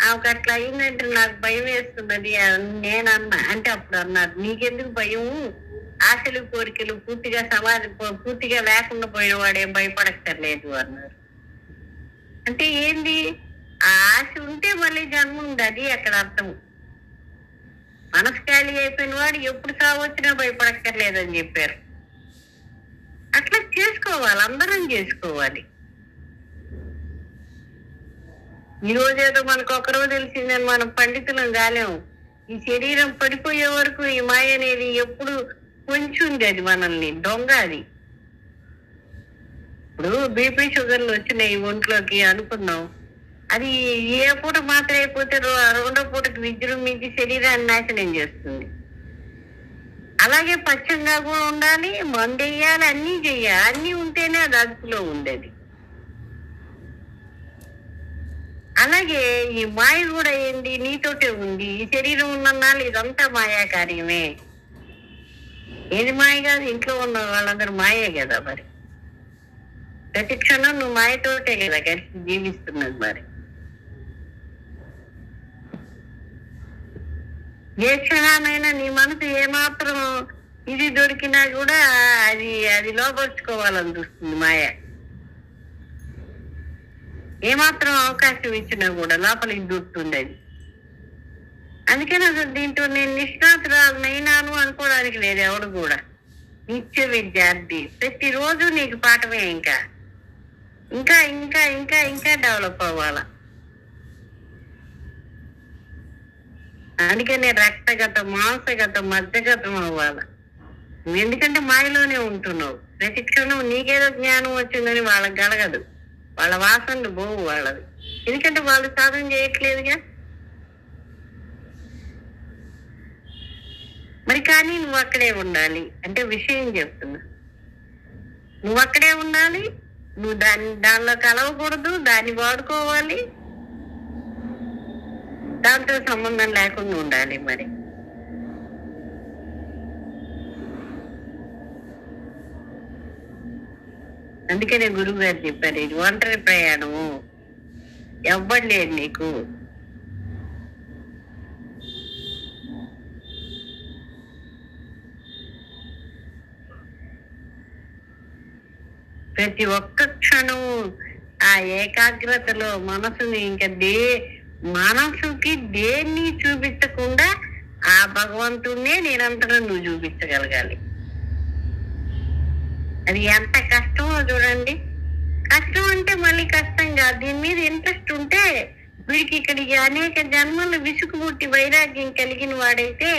ఆమెకు అట్లా అయిందంటే నాకు భయం వేస్తున్నది నేను అన్నా. అంటే అప్పుడు అన్నారు, నీకెందుకు భయం, ఆశలు కోరికలు పూర్తిగా లేకుండా పోయిన వాడేం భయపడక్కర్లేదు అన్నారు. అంటే ఏంది? ఆ ఆశ ఉంటే మళ్ళీ జన్మ ఉంది, అది అక్కడ అర్థం. మనసు ఖాళీ అయిపోయిన వాడు ఎప్పుడు సాగు వచ్చినా భయపడక్కర్లేదని చెప్పారు. అట్లా చేసుకోవాలి, అందరం చేసుకోవాలి. ఈ రోజేదో మనకు ఒకరోజు తెలిసిందని మనం పండితులం కాలేము. ఈ శరీరం పడిపోయే వరకు ఈ మాయ అనేది ఎప్పుడు కొంచెం ఉంది, అది మనల్ని దొంగ. అది ఇప్పుడు బీపీ షుగర్లు వచ్చినాయి ఒంట్లోకి అనుకున్నాం, అది ఏ పూట మాత్రం అయిపోతే రెండో పూటకి విజృంభించి శరీరాన్ని నాశనం చేస్తుంది. అలాగే పచ్చంగా కూడా ఉండాలి, మందు వేయాలి, అన్నీ చెయ్యాలి. అన్నీ ఉంటేనే అది అదుపులో ఉండేది. అలాగే ఈ మాయ కూడా ఏంది? నీతోటే ఉంది. ఈ శరీరం ఉన్నన్నాళ్ళు ఇదంతా మాయా కార్యమే. ఏది మాయ కాదు? ఇంట్లో ఉన్న వాళ్ళందరూ మాయే కదా. మరి ప్రతి క్షణం నువ్వు మాయతోటే కదా కలిసి జీవిస్తున్నది. మరి ఏ క్షణానైనా నీ మనసు ఏమాత్రం ఇది దొరికినా కూడా అది లోపరుచుకోవాలని చూస్తుంది మాయ. ఏమాత్రం అవకాశం ఇచ్చినా కూడా లోపలికి దూరుతుంది అది. అందుకని అసలు దీంట్లో నేను నిష్ణాతురాలనైనాను అనుకోవడానికి లేదు ఎవడు కూడా. నిత్య విద్యార్థి, ప్రతిరోజు నీకు పాఠమే. ఇంకా ఇంకా ఇంకా ఇంకా ఇంకా డెవలప్ అవ్వాలా. అందుకనే రక్తగతం, మాంసగతం, మధ్యగతం అవ్వాలి. ఎందుకంటే మాయలోనే ఉంటున్నావు. ప్రతి క్షణం నీకేదో జ్ఞానం వచ్చిందని వాళ్ళకి కలగదు. వాళ్ళ వాసనలు పోవు వాళ్ళది, ఎందుకంటే వాళ్ళు సాధన చేయట్లేదుగా. మరి కానీ నువ్వు అక్కడే ఉండాలి అంటే విషయం చెప్తున్నా. నువ్వు అక్కడే ఉండాలి, నువ్వు దానిలో కలవకూడదు, దాన్ని వాడుకోవాలి, దాంతో సంబంధం లేకుండా ఉండాలి. మరి అందుకనే గురువు గారు చెప్పారు, ఇది ఒంటరి ప్రయాణము, ఎవ్వడు లేదు నీకు. ప్రతి ఒక్క క్షణం ఆ ఏకాగ్రతలో మనసుని మనసుకి దేన్ని చూపించకుండా ఆ భగవంతుడినే నిరంతరం నువ్వు చూపించగలగాలి. అది ఎంత కష్టమో చూడండి. కష్టం అంటే మళ్ళీ కష్టం కాదు, దీని మీద ఇంట్రెస్ట్ ఉంటే వీడికి ఇక్కడికి అనేక జన్మలు విసుగు పుట్టి వైరాగ్యం కలిగిన వాడైతే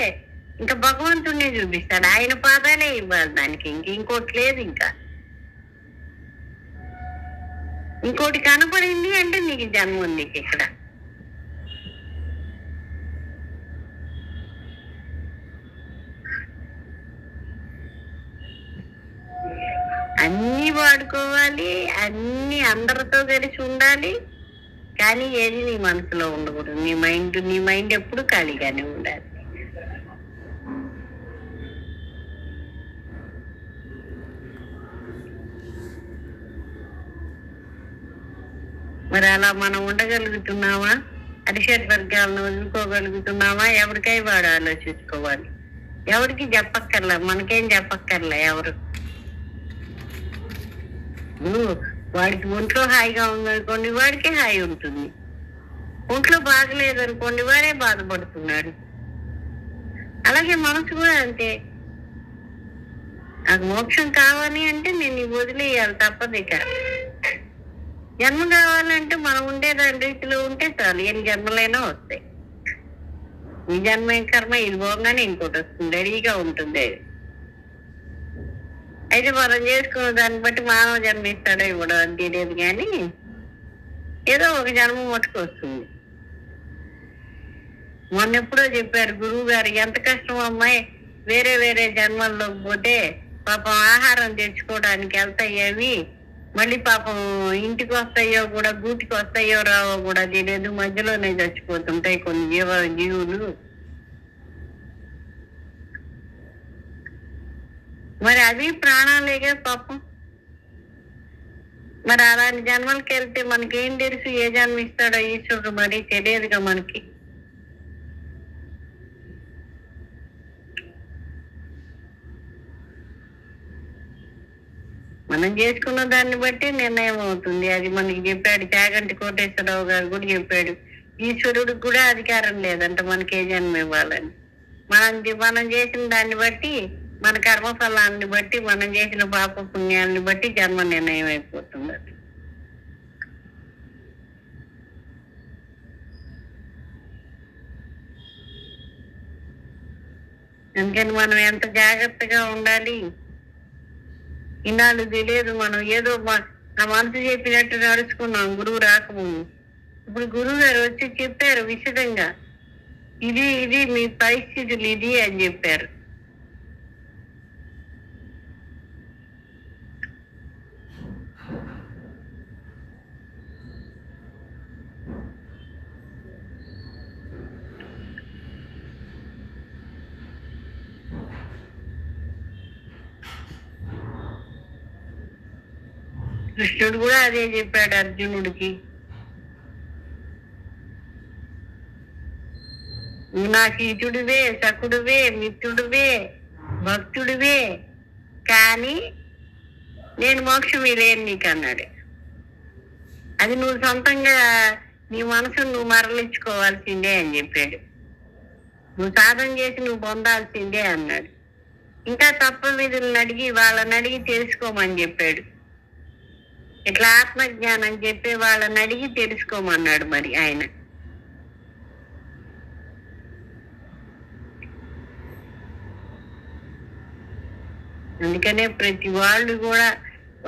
ఇంకా భగవంతుడినే చూపిస్తాడు. ఆయన పాదాలే ఇవ్వాలి దానికి, ఇంకోటి లేదు. ఇంకోటి కనపడింది అంటే నీకు జన్మ ఉంది ఇక్కడ. అన్ని వాడుకోవాలి, అన్ని అందరితో కలిసి ఉండాలి, కానీ ఏది నీ మనసులో ఉండకూడదు. నీ మైండ్ ఎప్పుడు ఖాళీగానే ఉండాలి. మరి అలా మనం ఉండగలుగుతున్నామా? అరిషడ్ వర్గాలను వదులుకోగలుగుతున్నామా? ఎవరికై వాడు ఆలోచించుకోవాలి. ఎవరికి చెప్పక్కర్లా, మనకేం చెప్పక్కర్లా. ఎవరు వాడికి ఒంట్లో హాయిగా ఉందనుకోండి, వాడికే హాయి ఉంటుంది. ఒంట్లో బాగలేదు అనుకోండి, వాడే బాధపడుతున్నాడు. అలాగే మనసు కూడా అంతే. నాకు మోక్షం కావాలి అంటే నేను వదిలేయాలి, తప్పదు. ఇక జన్మ కావాలంటే మనం ఉండేదాని రీతిలో ఉంటే చాలు, ఎన్ని జన్మలైనా వస్తాయి. ఈ జన్మ కర్మ ఇది పోగానే ఇంకోటి వస్తుంది, రెడీగా ఉంటుంది. అయితే మనం చేసుకున్న దాన్ని బట్టి మానవ జన్మ ఇస్తాడో ఇవ్వడం అని తెలియదు, కానీ ఏదో ఒక జన్మ మట్టుకొస్తుంది. మొన్నెప్పుడో చెప్పారు గురువు గారు, ఎంత కష్టం అమ్మాయి, వేరే వేరే జన్మల్లోకి పోతే పాపం ఆహారం తెచ్చుకోవడానికి వెళ్తాయి, మళ్ళీ పాపం ఇంటికి వస్తాయో కూడా, గూటికి వస్తాయో రావో కూడా తెలియదు, మధ్యలోనే చచ్చిపోతుంటాయి కొన్ని జీవులు. మరి అవి ప్రాణాలేగా పాపం. మరి అలాంటి జన్మలకి వెళ్తే మనకేం తెలుసు ఏ జన్మ ఇస్తాడో ఈశ్వరుడు, మరి తెలియదుగా మనకి. మనం చేసుకున్న దాన్ని బట్టి నిర్ణయం అవుతుంది. అది మనకి చెప్పాడు, చాగంటి కోటేశ్వరరావు గారు కూడా చెప్పాడు. ఈశ్వరుడికి కూడా అధికారం లేదంట మనకి ఏ జన్మ ఇవ్వాలని. మనం చేసిన దాన్ని బట్టి, మన కర్మఫలాన్ని బట్టి, మనం చేసిన పాప పుణ్యాన్ని బట్టి జన్మ నిర్ణయం అయిపోతుంది. అందుకని మనం ఎంత జాగ్రత్తగా ఉండాలి. ఇన్నాళ్ళు తెలియదు, మనం ఏదో నా మనసు చెప్పినట్టు నడుచుకున్నాం గురువు రాకముందు. ఇప్పుడు గురువు గారు వచ్చి చెప్పారు విశదంగా, ఇది మీ పరిస్థితులు ఇది అని చెప్పారు. కృష్ణుడు కూడా అదే చెప్పాడు అర్జునుడికి, నాకు ఇటుడివే, సకుడివే, మిత్రుడివే, భక్తుడివే, కానీ నేను మోక్షం లేని నీకు అన్నాడు. అది నువ్వు సొంతంగా నీ మనసును నువ్వు మరలించుకోవాల్సిందే అని చెప్పాడు. నువ్వు సాధన చేసి నువ్వు పొందాల్సిందే అన్నాడు. ఇంకా తప్ప విధులను అడిగి వాళ్ళని అడిగి తెలుసుకోమని చెప్పాడు. ఇట్లా ఆత్మజ్ఞానం చెప్పే వాళ్ళని అడిగి తెలుసుకోమన్నాడు మరి ఆయన. అందుకనే ప్రతి వాళ్ళు కూడా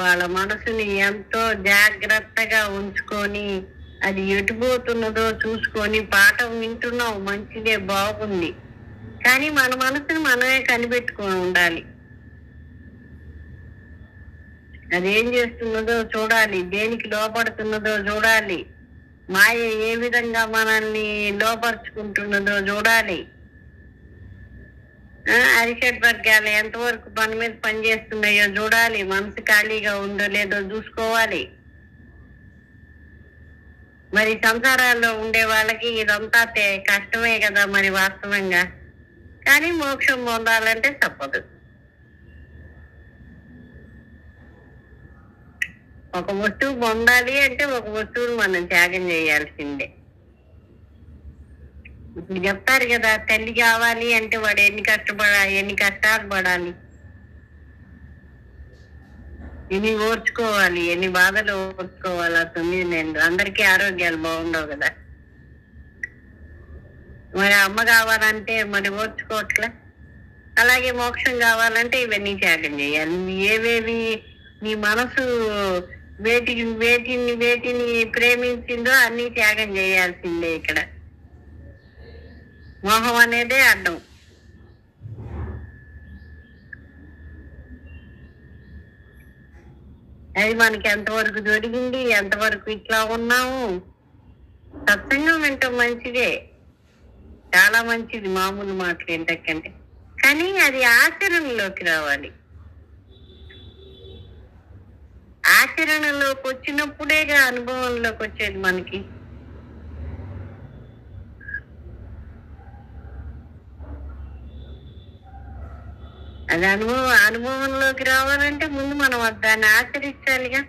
వాళ్ళ మనసుని ఎంతో జాగ్రత్తగా ఉంచుకొని, అది ఎటుపోతున్నదో చూసుకొని, పాఠం వింటున్నాం మంచిదే బాగుంది, కానీ మన మనసుని మనమే కనిపెట్టుకొని ఉండాలి. అదేం చేస్తున్నదో చూడాలి, దేనికి లోపడుతున్నదో చూడాలి, మాయ ఏ విధంగా మనల్ని లోపరుచుకుంటున్నదో చూడాలి. అరిషడ్ వర్గాలు ఎంతవరకు మన మీద పనిచేస్తున్నాయో చూడాలి. మనసు ఖాళీగా ఉందో లేదో చూసుకోవాలి. మరి సంసారాల్లో ఉండే వాళ్ళకి ఇదంతా కష్టమే కదా మరి వాస్తవంగా, కానీ మోక్షం పొందాలంటే తప్పదు. ఒక వస్తువు పొందాలి అంటే ఒక వస్తువును మనం త్యాగం చేయాల్సిందే. ఇప్పుడు చెప్తారు కదా, తల్లి కావాలి అంటే వాడు ఎన్ని కష్టాలు పడాలి, ఎన్ని ఓర్చుకోవాలి, ఎన్ని బాధలు ఓర్చుకోవాలి. ఆ 9 నెలలు అందరికీ ఆరోగ్యాలు బాగుండవు కదా. మరి అమ్మ కావాలంటే మరి ఓర్చుకోవట్లా. అలాగే మోక్షం కావాలంటే ఇవన్నీ త్యాగం చేయాలి. ఏవేవి నీ మనసు వేటిని ప్రేమించిందో అన్ని త్యాగం చేయాల్సిందే. ఇక్కడ మోహం అనేదే అడ్డం. అది మనకి ఎంతవరకు జరిగింది, ఎంతవరకు ఇట్లా ఉన్నాము. సత్సంగం వింటాం మంచిదే, చాలా మంచిది మామూలు మాటలు ఏంటంటే, కానీ అది ఆచరణలోకి రావాలి. ఆచరణలోకి వచ్చినప్పుడేగా అనుభవంలోకి వచ్చేది మనకి. అది అనుభవంలోకి రావాలంటే ముందు మనం దాన్ని ఆచరించాలిగా.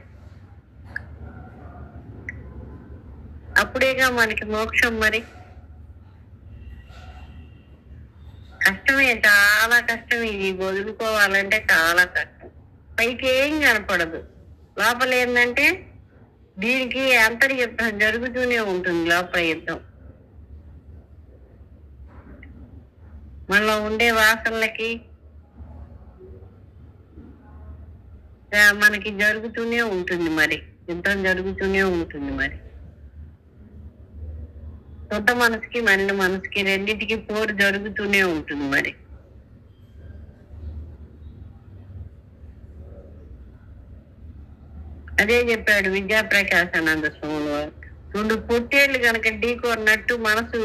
అప్పుడేగా మనకి మోక్షం. మరి కష్టమే, చాలా కష్టం. ఇది వదులుకోవాలంటే చాలా కష్టం. పైకి ఏం కనపడదు, లోపల ఏంటంటే దీనికి అంతర్యుద్ధం జరుగుతూనే ఉంటుంది. లోపల యుద్ధం మనలో ఉండే వాసనలకి మనకి జరుగుతూనే ఉంటుంది. మరి యుద్ధం జరుగుతూనే ఉంటుంది. మరి సొంత మనసుకి మళ్ళీ మనసుకి రెండింటికి పోరు జరుగుతూనే ఉంటుంది. మరి అదే చెప్పాడు విద్యాప్రకాశానంద స్వామి వారు. 2 పొట్టేళ్లు కనుక ఢీకొన్నట్టు మనసు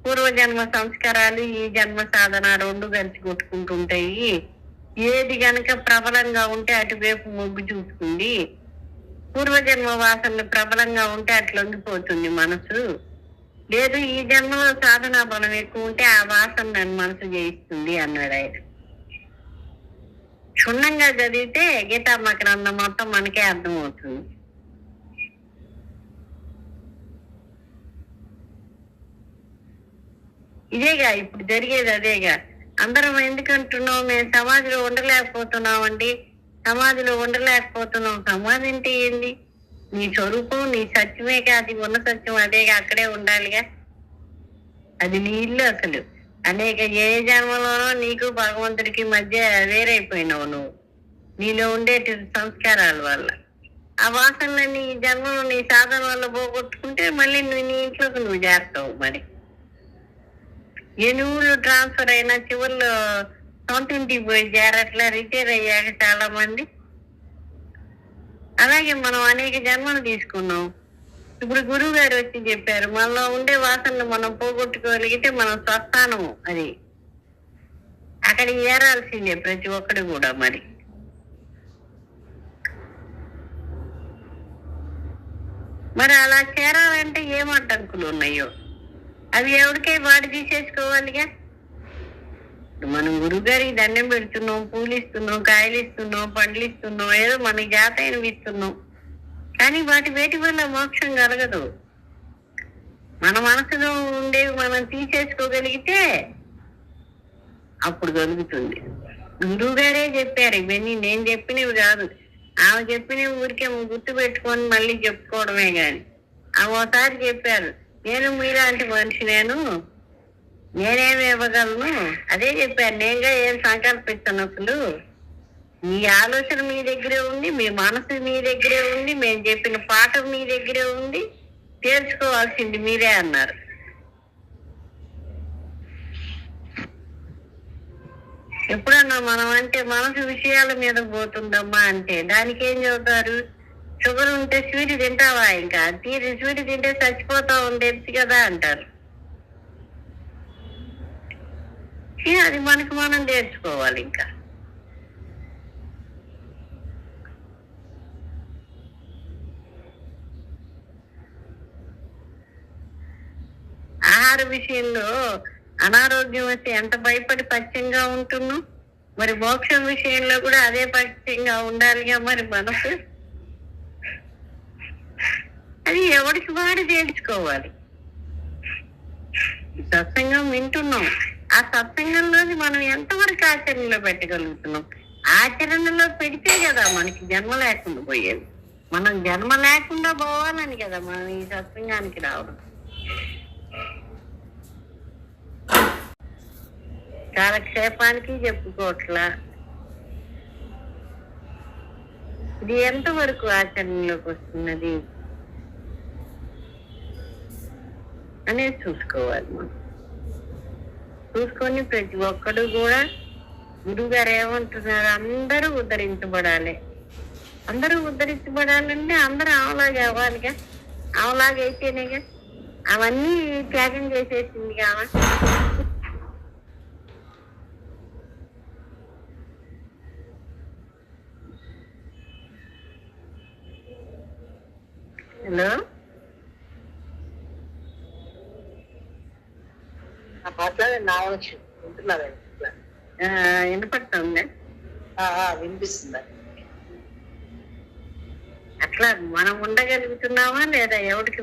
పూర్వజన్మ సంస్కారాలు ఈ జన్మ సాధన 2 కలిసి కొట్టుకుంటుంటాయి. ఏది గనక ప్రబలంగా ఉంటే అటువైపు మొగ్గు చూసుకుంది, పూర్వజన్మ వాసనలు ప్రబలంగా ఉంటే అట్లా లొంగిపోతుంది మనసు. లేదు ఈ జన్మలో సాధనా బలం ఎక్కువ ఉంటే ఆ వాసన నన్ను మనసు జయిస్తుంది అన్నాడు ఆయన. క్షుణ్ణంగా చదివితే గీతామ్మ గ్రంథం మొత్తం మనకే అర్థమవుతుంది. ఇదేగా ఇప్పుడు జరిగేది, అదేగా. అందరం ఎందుకంటున్నాం, మేము సమాధిలో ఉండలేకపోతున్నాం అండి, సమాధిలో ఉండలేకపోతున్నాం. సమాధి అంటే ఏంది? నీ స్వరూపం, నీ సత్యమే కాదు, ఉన్న సత్యం అదేగా, అక్కడే ఉండాలిగా. అది నీ ఇల్లు. అసలు అనేక ఏ జన్మలోనో నీకు భగవంతుడికి మధ్య వేరైపోయినావు నువ్వు, నీలో ఉండే సంస్కారాల వల్ల. ఆ వాసనలన్నీ ఈ జన్మలో నీ సాధన వల్ల పోగొట్టుకుంటే మళ్ళీ నీ ఇంట్లోకి నువ్వు చేస్తావు. మరి ఎనువులు ట్రాన్స్ఫర్ అయినా చివరిలో సొంత ఇంటికి పోయి చేరట్లా, రిటైర్ అయ్యాక చాలా మంది. అలాగే మనం అనేక జన్మలు తీసుకున్నాం. ఇప్పుడు గురువు గారు వచ్చి చెప్పారు, మనలో ఉండే వాసనలు మనం పోగొట్టుకోగలిగితే మనం స్వస్థానము, అది అక్కడ ఏరాల్సిందే ప్రతి ఒక్కడు కూడా. మరి అలా చేరాలంటే ఏం అడ్డంకులు ఉన్నాయో అవి ఎవరికే వాడి తీసేసుకోవాలిగా. మనం గురువు గారికి దండం పెడుతున్నాం, పూలు ఇస్తున్నాం, కాయలు ఇస్తున్నాం, పండ్లు ఇస్తున్నాం, ఏదో మనకి జాతైనవి ఇస్తున్నాం. కానీ వేటి వల్ల మోక్షం కలగదు. మన మనసులో ఉండేవి మనం తీసేసుకోగలిగితే అప్పుడు కలుగుతుంది. గురువు గారే చెప్పారు ఇవన్నీ, నేను చెప్పినవి కాదు. ఆమె చెప్పినవి ఊరికే గుర్తు పెట్టుకొని మళ్ళీ చెప్పుకోవడమే గాని. ఆమె ఒకసారి చెప్పారు, నేను మీలాంటి మనిషి, నేనేమి ఇవ్వగలను, అదే చెప్పాను. నేనుగా ఏం సంకల్పిస్తాను, అసలు మీ ఆలోచన మీ దగ్గరే ఉంది, మీ మనసు మీ దగ్గరే ఉంది, మేము చెప్పిన పాఠం మీ దగ్గరే ఉంది, తేల్చుకోవాల్సింది మీరే అన్నారు. ఎప్పుడన్నా మనం అంటే మనసు విషయాల మీద పోతుందమ్మా అంటే దానికి ఏం చెబుతారు, షుగర్ ఉంటే స్వీట్ తింటావా, ఇంకా స్వీట్ తింటే చచ్చిపోతావు తెలుసు కదా అంటారు. అది మనకు మనం నేర్చుకోవాలి. ఇంకా ఆహార విషయంలో అనారోగ్యం వస్తే ఎంత భయపడి పథ్యంగా ఉంటున్నాం, మరి మోక్షం విషయంలో కూడా అదే పథ్యంగా ఉండాలిగా. మరి మనసు అది ఎవరికి వాడు తేల్చుకోవాలి. సత్సంగం వింటున్నాం, ఆ సత్సంగంలోని మనం ఎంతవరకు ఆచరణలో పెట్టగలుగుతున్నాం. ఆచరణలో పెడితే కదా మనకి జన్మ లేకుండా పోయేది. మనం జన్మ లేకుండా పోవాలని కదా మనం ఈ సత్సంగానికి రావడం. కాలక్షేపానికి చెప్పుకోవట్లా, ఇది ఎంతవరకు ఆచరణలోకి వస్తున్నది అనేది చూసుకోవాలి. మనం చూసుకొని ప్రతి ఒక్కడు కూడా గురువు గారు ఏమంటున్నారు, అందరూ ఉద్ధరించబడాలి. అందరూ ఉద్ధరించబడాలంటే అందరూ ఆవలాగా అవ్వాలిగా. ఆవలాగా అయితేనేగా అవన్నీ త్యాగం చేసేసింది కావా. హలో, వినపడుతుంది, వినిపిస్తుంది. అట్లా మనం ఉండగలుగుతున్నావా లేదా? ఎవడికి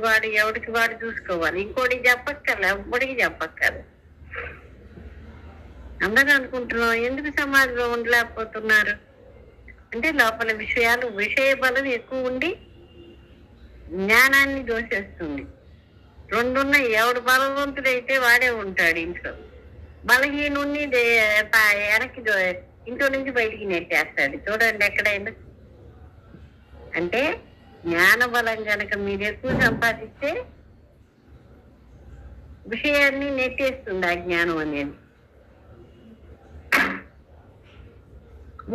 వాడు చూసుకోవాలి. ఇంకోటికి చెప్పక్కర్లే, ఎవ్వడికి చెప్పక్కర్లే. అందరూ అనుకుంటున్నాం ఎందుకు సమాజంలో ఉండలేకపోతున్నారు అంటే లోపల విషయ బలం ఎక్కువ ఉండి జ్ఞానాన్ని దోషేస్తుంది. రెండున్న ఎవడు బలవంతుడైతే వాడే ఉంటాడు ఇంట్లో, బలహీనుణ్ణి వెనక్కి ఇంట్లో నుంచి బయటికి నెట్టేస్తాడు. చూడండి ఎక్కడైనా. అంటే జ్ఞాన బలం కనుక మీరు ఎక్కువ సంపాదిస్తే విషయాన్ని నెట్టేస్తుంది ఆ జ్ఞానం అనేది.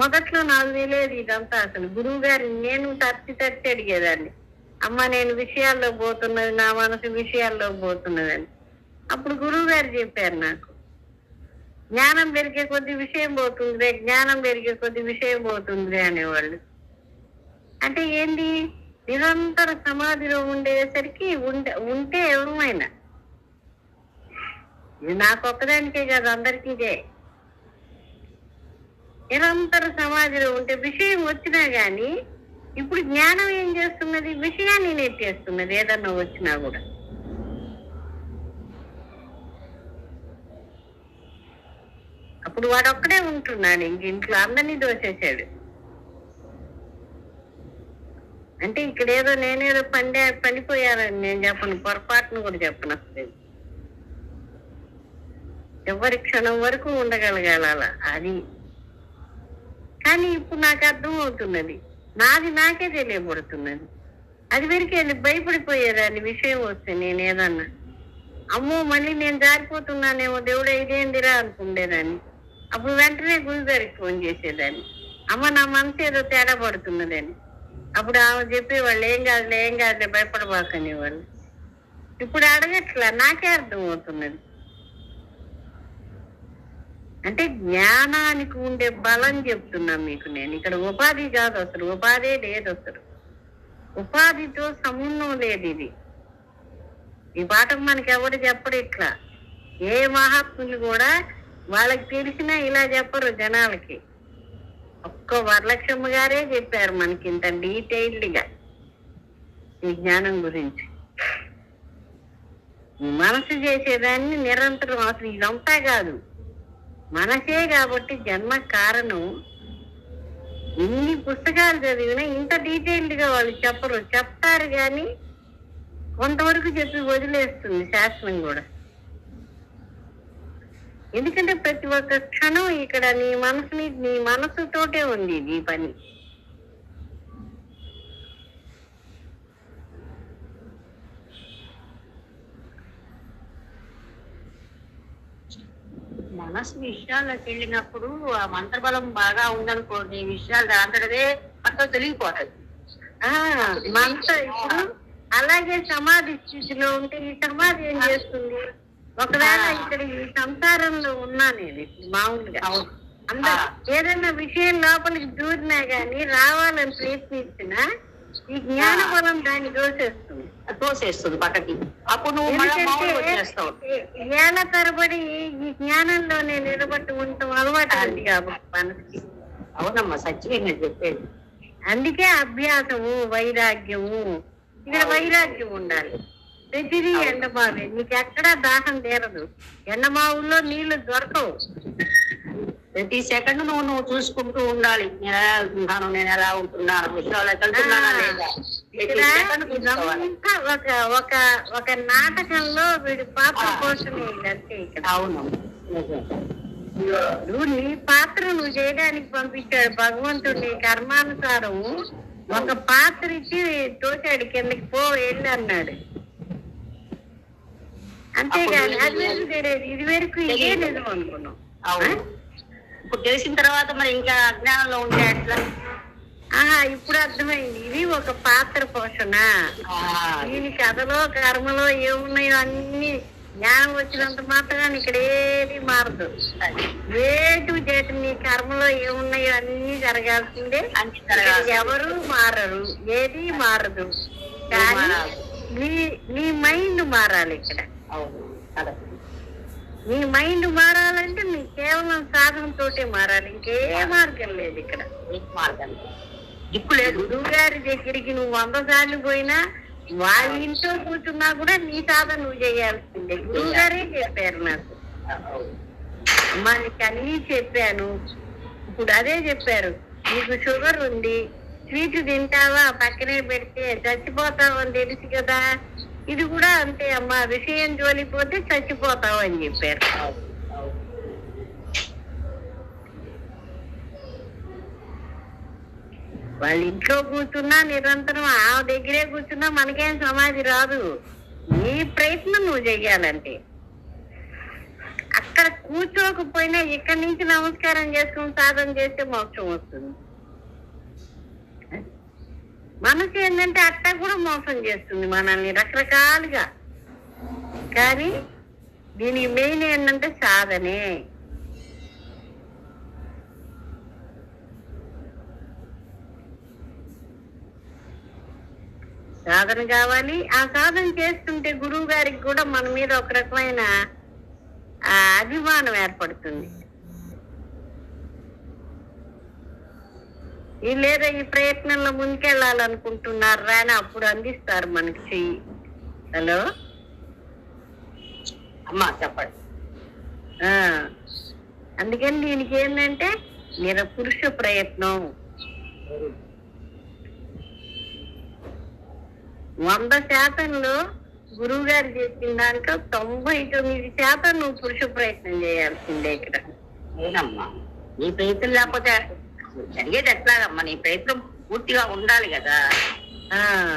మొదట్లో నాకు తెలియదు ఇదంతా. అసలు గురువు గారిని నేను తట్టి అడిగేదాన్ని, అమ్మ నేను విషయాల్లో పోతున్నది, నా మనసు విషయాల్లో పోతున్నదని. అప్పుడు గురువు గారు చెప్పారు నాకు, జ్ఞానం పెరిగే కొద్ది విషయం పోతుంది, జ్ఞానం పెరిగే కొద్ది విషయం పోతుంది అనేవాళ్ళు. అంటే ఏంటి, నిరంతర సమాధిలో ఉండేసరికి ఉంటే ఎవరైనా, ఇది నాకు ఒక్కదానికే కాదు అందరికీ ఇదే. నిరంతర సమాధిలో ఉంటే విషయం వచ్చినా గాని ఇప్పుడు జ్ఞానం ఏం చేస్తున్నది? విషయాన్ని నెట్టేస్తున్నది ఏదన్నా వచ్చినా కూడా. అప్పుడు వాడు ఒక్కడే ఉంటున్నాడు, ఇంక ఇంట్లో అందరినీ దోసేసాడు. అంటే ఇక్కడ ఏదో నేనేదో పడిపోయానని నేను చెప్పను, పొరపాటును కూడా చెప్పను అసలు. ఎవరి క్షణం వరకు ఉండగలగాల అది. కానీ ఇప్పుడు నాకు అర్థం అవుతున్నది, నాది నాకే తెలియబడుతున్నది. అది వరకు వెళ్ళి భయపడిపోయేదాన్ని విషయం వస్తే నేను ఏదన్నా, అమ్మో మళ్ళీ నేను జారిపోతున్నానేమో దేవుడు ఇదేందిరా అనుకుండేదాన్ని. అప్పుడు వెంటనే గురుగారికి ఫోన్ చేసేదాన్ని, అమ్మ నా మనసు ఏదో తేడా పడుతున్నదని. అప్పుడు ఆమె చెప్పేవాళ్ళు ఏం కాదులే భయపడబాకనేవాళ్ళు. ఇప్పుడు అడగట్లా, నాకే అర్థం అవుతున్నది. అంటే జ్ఞానానికి ఉండే బలం చెప్తున్నా మీకు నేను. ఇక్కడ ఉపాధి కాదు అసలు, ఉపాధే లేదు అసలు, ఉపాధితో సంబంధం లేదు ఇది. ఈ పాఠం మనకి ఎవరు చెప్పరు ఇట్లా. ఏ మహాత్ములు కూడా వాళ్ళకి తెలిసినా ఇలా చెప్పరు జనాలకి. ఒక్క వరలక్ష్మ గారే చెప్పారు మనకి ఇంత డీటెయిల్డ్గా ఈ జ్ఞానం గురించి. మనసు చేసేదాన్ని నిరంతరం, అసలు ఇదంతా కాదు మనసే కాబట్టి జన్మ కారణం. ఇన్ని పుస్తకాలు చదివినా ఇంత డీటెయిల్డ్ గా వాళ్ళు చెప్పరు, చెప్తారు కానీ కొంతవరకు చెప్పి వదిలేస్తుంది శాస్త్రం కూడా. ఎందుకంటే ప్రతి ఒక్క క్షణం ఇక్కడ నీ మనసుతోటే ఉంది ఈ పని. మనసు విషయాల్లోకి వెళ్ళినప్పుడు ఆ మంత్రబలం బాగా ఉందనుకోండి, ఈ విషయాలు దాంతడే అక్కడ తెలియపోతుంది. ఇప్పుడు అలాగే సమాధి స్థితిలో ఉంటే ఈ సమాధి ఏం చేస్తుంది? ఒకవేళ ఇక్కడ ఈ సంసారంలో ఉన్నా నేను మామూలుగా అందరూ ఏదైనా విషయం లోపలికి దూరినా గాని రావాలని ప్రయత్నించినా ఈ జ్ఞాన బలం దాన్ని తోసేస్తుంది పక్కకి. అప్పుడు నువ్వు ఏళ్ళ తరబడి ఈ జ్ఞానంలోనే నిలబట్టి ఉండటం అలవాటు ఉంది కాబట్టి మనకి. అవునమ్మా, సత్యమే చెప్పేది. అందుకే అభ్యాసము, వైరాగ్యము. ఇక్కడ వైరాగ్యం ఉండాలి. ప్రతిదీ ఎండమావే, నీకు ఎక్కడా దాహం తీరదు. ఎండమావుల్లో నీళ్లు దొరకవు. ప్రతి సెకండ్ నువ్వు చూసుకుంటూ ఉండాలి, నేను ఎలా వెళ్తున్నాను, నేను ఎలా ఉంటున్నాను, విషయాలు వెళ్తున్నానా లేదా. ఒక నాటకంలో వీడి పాత్ర పోషణ అంతే ఇక్కడ. అవును, నువ్వు నీ పాత్ర నువ్వు చేయడానికి పంపించాడు భగవంతుడు. నీ కర్మానుసారం ఒక పాత్ర ఇచ్చి తోచాడు, కిందకి వెళ్ళి అన్నాడు. అంతేగాని అది వరకు తెలియదు, ఇది వరకు ఇదే నిజం అనుకున్నాం. ఇప్పుడు తెలిసిన తర్వాత మరి ఇంకా అజ్ఞానంలో ఉంటే అట్లా. ఇప్పుడు అర్థమైంది, ఇది ఒక పాత్ర పోషణ. దీని కథలో కర్మలో ఏమున్నాయో అన్ని జ్ఞానం వచ్చినంత మాత్రం ఇక్కడ ఏది మారదు. ఏటు చేతి నీ కర్మలో ఏమున్నాయో అన్ని జరగాల్సిందే. ఎవరు మారరు, ఏది మారదు. కానీ నీ మైండ్ మారాలి ఇక్కడ. నీ మైండ్ మారాలంటే నీ కేవలం సాధనతోటే మారాలి, ఇంకే మార్గం లేదు ఇక్కడ. దిక్కులేదు. గురువు గారి దగ్గరికి నువ్వు 100 సార్లు పోయినా, వాళ్ళ ఇంట్లో కూర్చున్నా కూడా నీ సాధన నువ్వు చేయాల్సిందే. గురువు గారే చెప్పారు నాకు. అమ్మా నీకు అన్నీ చెప్పాను, ఇప్పుడు అదే చెప్పారు, నీకు షుగర్ ఉంది, స్వీట్ తింటావా, పక్కనే పెడితే చచ్చిపోతావు అని తెలుసు కదా. ఇది కూడా అంతే అమ్మా, విషయం జోలిపోతే చచ్చిపోతావు అని చెప్పారు. వాళ్ళ ఇంట్లో కూర్చున్నా నిరంతరం ఆ దగ్గరే కూర్చున్నా మనకేం సమాధి రాదు. నీ ప్రయత్నం నువ్వు చెయ్యాలంటే. అక్కడ కూర్చోకపోయినా ఇక్కడి నుంచి నమస్కారం చేసుకుని సాధన చేస్తే మోక్షం వస్తుంది. మనసు ఏంటంటే అట్టా కూడా మోసం చేస్తుంది మనల్ని రకరకాలుగా. కానీ దీనికి మెయిన్ ఏంటంటే సాధనే. సాధన కావాలి. ఆ సాధన చేస్తుంటే గురువు గారికి కూడా మన మీద ఒక రకమైన అభిమానం ఏర్పడుతుంది. ఈ లేదా ఈ ప్రయత్నంలో ముందుకెళ్ళాలనుకుంటున్నారా అని అప్పుడు అందిస్తారు మనకి చెయ్యి. హలో అమ్మా చెప్పండి. ఆ అందుకని దీనికి ఏంటంటే పురుష ప్రయత్నం. 100% గురువు గారు చెప్పిన దాంట్లో 99% నువ్వు పురుష ప్రయత్నం చేయాల్సిందే ఇక్కడ. ఏనమ్మా నీ ప్రయత్నం లేకపోతే జరిగేది ఎట్లాగమ్మా? నీ ప్రయత్నం పూర్తిగా ఉండాలి కదా.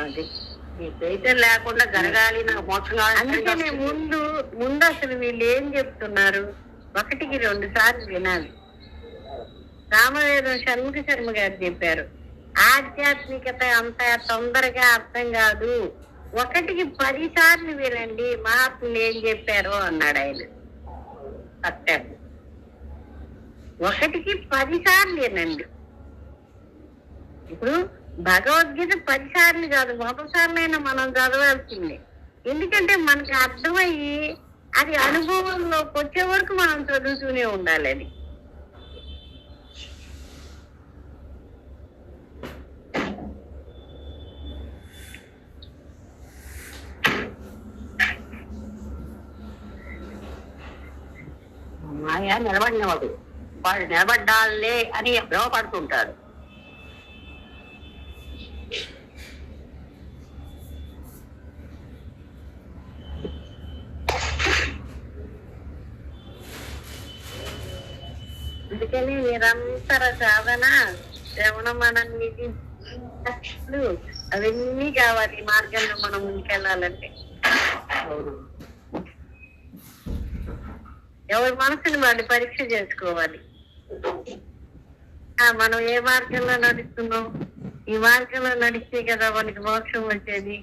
అది నీ ప్రయత్నం లేకుండా జరగాలి, నాకు మోక్షం అందుకనే కావాలి. ముందు అసలు వీళ్ళు ఏం చెప్తున్నారు 1కి 2 సార్లు వినాలి. రామవేదం షణ్ముఖ శర్మ గారు చెప్పారు, ఆధ్యాత్మికత అంత తొందరగా అర్థం కాదు, 1కి 10 సార్లు వినండి మహాత్ములు ఏం చెప్పారో అన్నాడు ఆయన. సత్యం 1కి 10 సార్లు వినండి. ఇప్పుడు భగవద్గీత 10 సార్లు కాదు, 100 సార్లైనా మనం చదవాల్సిందే. ఎందుకంటే మనకి అర్థమయ్యి అది అనుభవంలోకి వచ్చే వరకు మనం చదువుతూనే ఉండాలి. అది మాయ నిలబడినవాడు, వాడు నిలబడ్డాలే అని భ్రమపడుతుంటాడు. అందుకని నిరంతర సాధన, శ్రవణ మనన్నిధి అవన్నీ కావాలి ఈ మార్గంలో మనం ముందుకెళ్ళాలంటే. ఎవరి మనసుని వాళ్ళు పరీక్ష చేసుకోవాలి. మనం ఏ మార్గంలో నడుస్తున్నాం, ఈ మార్గంలో నడిస్తే కదా మనకి మోక్షం వచ్చేది.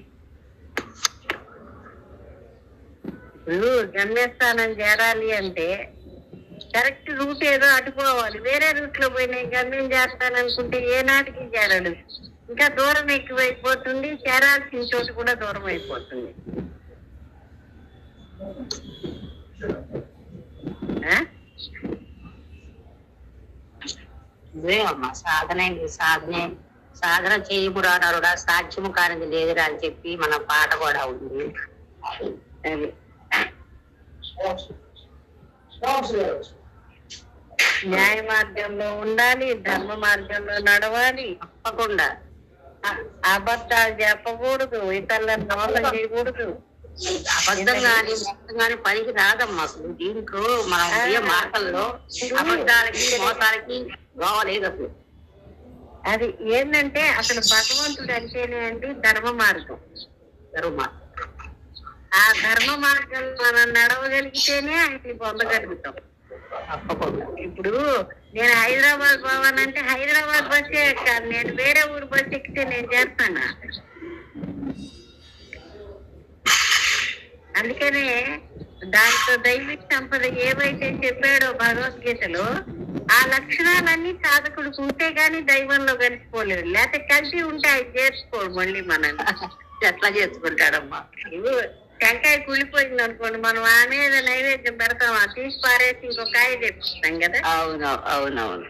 ఇప్పుడు గమ్యస్థానం చేరాలి అంటే కరెక్ట్ రూట్ ఏదో అటుపోవాలి. వేరే రూట్ లో పోయినా గమ్యం చేస్తాననుకుంటే ఏనాటికి చేరడు, ఇంకా దూరం ఎక్కువైపోతుంది, చేరాల్సిన చోటు కూడా దూరం అయిపోతుంది. ఇదేమ్మా సాధన చేయకురా నరుడా, సాధ్యము కానిది లేదురా అని చెప్పి మన పాట కూడా ఉంది. న్యాయ మార్గంలో ఉండాలి, ధర్మ మార్గంలో నడవాలి. తప్పకుండా అబద్ధాలు చెప్పకూడదు, ఇతరులను మోసం చేయకూడదు. అబద్ధం కానీ మొత్తం కానీ పనికి రాదమ్మా. అసలు దీంట్లో మనం ఏ మార్గంలో అబద్ధాలకి మోసాలకి రావలేదు అసలు. అది ఏంటంటే అసలు భగవంతుడు అంటేనే అండి ధర్మ మార్గం. ఆ ధర్మ మార్గంలో మనం నడవగలిగితేనే ఆయన్ని పొందగలుగుతాం. ఇప్పుడు నేను హైదరాబాద్ పోవాలంటే హైదరాబాద్ బస్సే ఎక్కాలి, నేను వేరే ఊరు బస్సు ఎక్కితే నేను చేస్తానా? అందుకనే దాంట్లో దైవిక సంపద ఏవైతే చెప్పాడో భగవద్గీతలో ఆ లక్షణాలన్నీ సాధకుడికి ఉంటే గాని దైవంలో కలిసిపోలేడు. లేకపోతే కలిసి ఉంటే ఆయన చేసుకోడు మళ్ళీ మనల్ని. ఎట్లా చేసుకుంటాడమ్మా? టెంకాయ కుళ్ళిపోయింది అనుకోండి, మనం ఆ మీద నైవేద్యం పెడతాం, తీసి పారేసి ఇంకో కాయ తెప్పిస్తాం కదా. అవునవును.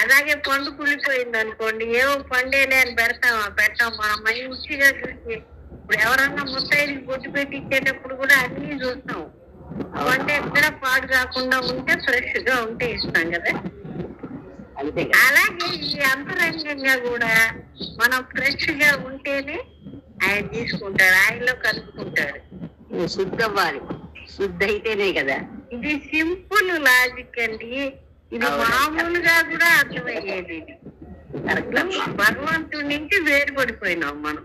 అలాగే పండు కుళ్ళిపోయింది అనుకోండి, ఏవో పండేలే అని పెట్టాం మనం మంచిగా చూసి. ఇప్పుడు ఎవరన్నా ముత్తైదుకి బొట్టు పెట్టి ఇచ్చేటప్పుడు కూడా అన్ని చూస్తాం, పండు ఎక్కడ పాడు కాకుండా ఉంటే ఫ్రెష్ గా ఉంటే ఇస్తాం కదా. అలాగే ఈ అంతరంగంగా కూడా మనం ఫ్రెష్ గా ఉంటేనే ఆయన తీసుకుంటాడు, ఆయనలో కలుపుకుంటాడు. శుద్ధ అవ్వాలి, శుద్ధ అయితేనే కదా. ఇది సింపుల్ లాజిక్ అండి, ఇది మామూలుగా కూడా అర్థమయ్యేది. భగవంతుడి నుంచి వేరుపడిపోయినాం మనం,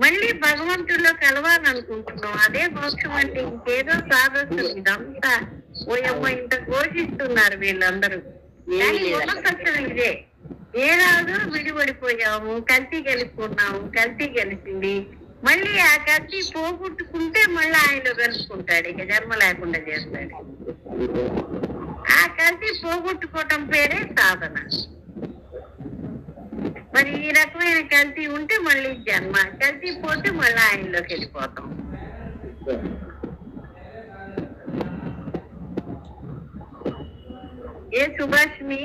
మళ్ళీ భగవంతుడిలో కలవాలనుకుంటున్నాం. అదే మోక్షం అంటే ఇంకేదో సాధొస్తుంది. ఇదంతా ఓయమ్మ ఇంత ఘోషిస్తున్నారు వీళ్ళందరూ, సత్యం ఇదే. ఏ రాదు విడిపడిపోయాము, కల్తీ కలిపుకున్నాము, కల్తీ కలిసింది, మళ్ళీ ఆ కల్తీ పోగొట్టుకుంటే మళ్ళీ ఆయనలో కలుపుకుంటాడు, ఇక జన్మ లేకుండా చేస్తాడు. ఆ కల్తీ పోగొట్టుకోవటం పేరే సాధన. మరి ఈ రకమైన కల్తీ ఉంటే మళ్ళీ జన్మ, కల్తీ పోతే మళ్ళీ ఆయనలోకి వెళ్ళిపోతాం. ఏ సుభాష్ని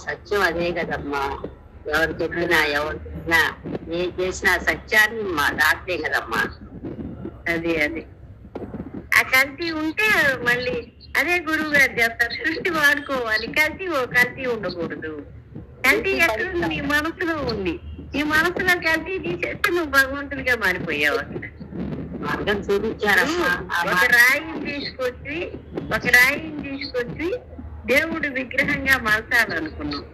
సత్యం అదే కదమ్మా. ఎవరు చెప్పినా నేను చేసిన సత్యాన్ని మా దాటే కదమ్మా. అది ఆ కల్తీ ఉంటే మళ్ళీ అదే గురువు గారు చెప్తారు, సృష్టి వాడుకోవాలి, కల్తీ ఉండకూడదు. కల్తీ ఎక్కడ నీ మనసులో ఉంది, నీ మనసులో కల్తీ తీసేస్తే నువ్వు భగవంతుడిగా మారిపోయావు. అసలు మార్గం చూపించారమ్మా. ఒక రాయిని తీసుకొచ్చి దేవుడు విగ్రహంగా మార్చాలనుకున్నాం.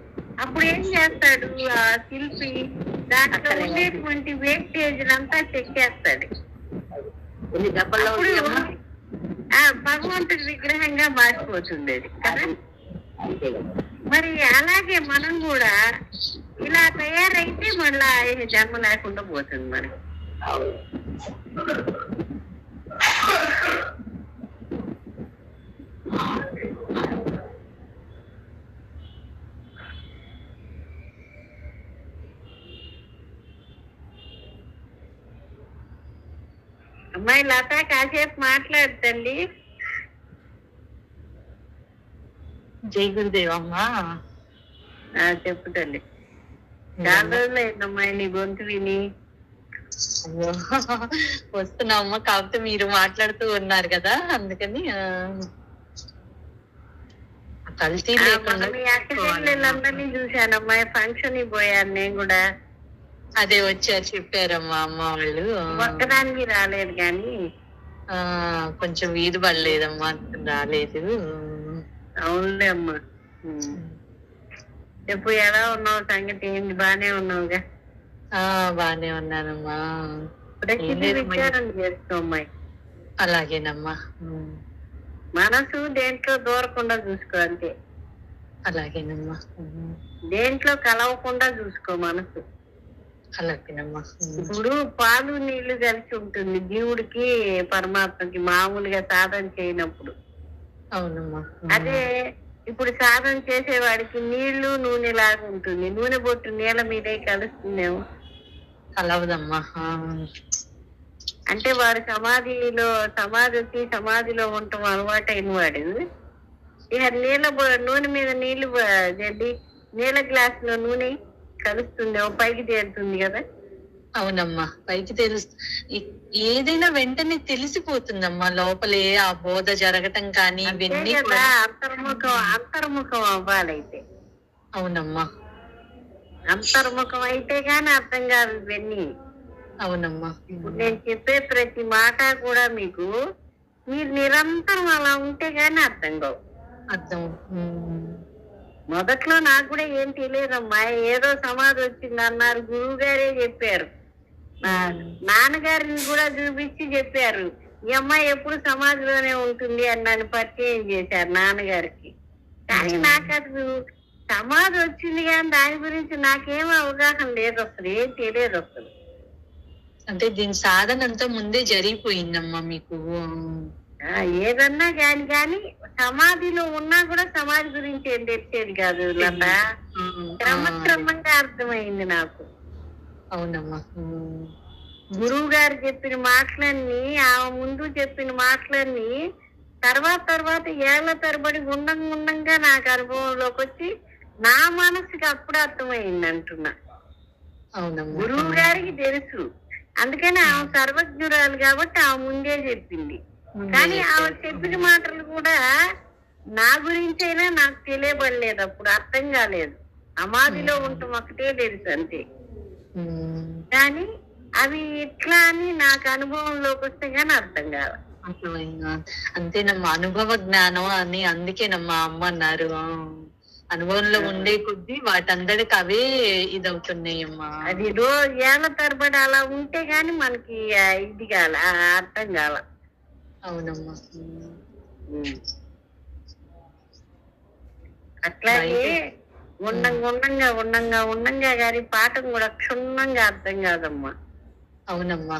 అప్పుడు ఏం చేస్తాడు ఆ శిల్పి, దాంట్లో ఉండేటువంటి వేస్టేజ్ అంతా చెక్కేస్తాడు. ఎన్ని దెబ్బల్లో భగవంతుడి విగ్రహంగా మారిపోతుంది అది కదా. మరి అలాగే మనం కూడా ఇలా తయారైతే మళ్ళా జన్మ లేకుండా పోతుంది మనకి. అమ్మాయి లత కాసేపు మాట్లాడుతండి. జై గురుదేవమ్మా. చెప్పుతండి. చాలా రోజులు అయిందమ్మాయి నీ గొంతు విని. అయ్యో వస్తున్నామ్మా, కాకపోతే మీరు మాట్లాడుతూ ఉన్నారు కదా అందుకని కల్తీ లేకుండా. మీ అక్క చెల్లెళ్ళందరినీ చూశానమ్మాయి, ఫంక్షన్ పోయాను నేను కూడా. అదే వచ్చారు చెప్పారమ్మా అమ్మ వాళ్ళు. ఒక్కదానికి రాలేదు కానీ కొంచెం వీలు పడలేదమ్మా, రాలేదు. అవునులే అమ్మా. చెప్పు, ఎలా ఉన్నావు, సంగతి ఏంటి? బానే ఉన్నావుగా? బానే ఉన్నానమ్మా. విచారణ చేసుకో అమ్మాయి. అలాగేనమ్మా. మనసు దేంట్లో దూరకుండా చూసుకో అంతే. అలాగేనమ్మా. దేంట్లో కలవకుండా చూసుకో మనసు. అలాగేనమ్మా. ఇప్పుడు పాలు నీళ్లు కలిసి ఉంటుంది జీవుడికి పరమాత్మకి మామూలుగా సాధన చేయనప్పుడు. అవునమ్మా. అదే ఇప్పుడు సాధన చేసేవాడికి నీళ్లు నూనె లాగా ఉంటుంది. నూనె బొట్టు నీళ్ళ మీదే కలుస్తుందేమో. కలవదమ్మా. అంటే వాడు సమాధిలో ఉండటం అలవాటైన వాడు ఇక నూనె మీద నీళ్లు జడ్డి నీళ్ళ గ్లాస్ లో నూనె కలుస్తుందేమో, పైకి తేలుతుంది కదా. అవునమ్మా, పైకి ఏదైనా వెంటనే తెలిసిపోతుందమ్మా లోపలే ఆ బోధ జరగటం కానీ ఇవన్నీ కదా. అంతర్ముఖం అవ్వాలైతే. అవునమ్మా, అంతర్ముఖం అయితే గాని అర్థం కాదు ఇవన్నీ. అవునమ్మా. ఇప్పుడు నేను చెప్పే ప్రతి మాట కూడా మీకు మీరు నిరంతరం అలా ఉంటే గాని అర్థం కావు. అర్థం మొదట్లో నాకు కూడా ఏం తెలియదమ్మా. ఏదో సమాధి వచ్చింది అన్నారు, గురువు గారే చెప్పారు. నాన్నగారిని కూడా చూపించి చెప్పారు, ఈ అమ్మాయి ఎప్పుడు సమాధిలోనే ఉంటుంది అని నన్ను పరిచయం చేశారు నాన్నగారికి. కానీ నాకు అసలు సమాధి వచ్చింది కానీ దాని గురించి నాకేం అవగాహన లేదు, అసలు ఏం తెలియదు అసలు. అంటే దీని సాధన అంతా ముందే జరిగిపోయిందమ్మా మీకు. ఏదన్నా కానీ సమాధిలో ఉన్నా కూడా సమాధి గురించి ఏం తెలిసేది కాదు లత. క్రమంగా అర్థమైంది నాకు. అవునమ్మా. గురువు గారు చెప్పిన మాటలన్నీ, ఆమె ముందు చెప్పిన మాటలన్నీ తర్వాత ఏళ్ల తరబడి ఉండంగా నాకు అనుభవంలోకి వచ్చి నా మనసుకి అప్పుడు అర్థమైంది అంటున్నా. అవునమ్మా. గురువు గారికి తెలుసు, అందుకని ఆమె సర్వజ్ఞురాలు కాబట్టి ఆమె ముందే చెప్పింది. కానీ ఆమె చెప్పిన మాటలు కూడా నా గురించైనా నాకు తెలియబడలేదు, అప్పుడు అర్థం కాలేదు. సమాధిలో ఉండటం ఒకటే తెలుసు అంతే. కానీ అవి ఇట్లా అని నాకు అనుభవంలోకి వస్తే గానీ అర్థం కాదు. అంతేనమ్మా, అనుభవ జ్ఞానం అని అందుకేనమ్మా అమ్మ అన్నారు. అనుభవంలో ఉండే కొద్దీ వాటందరికి అవే ఇదవుతున్నాయమ్మా. అది ఏళ్ల తరబడి అలా ఉంటే గాని మనకి ఇది కాల, అర్థం కాల. అవునమ్మా. అట్లాగే ఉండంగా గాని పాఠం కూడా క్షుణ్ణంగా అర్థం కాదమ్మా. అవునమ్మా.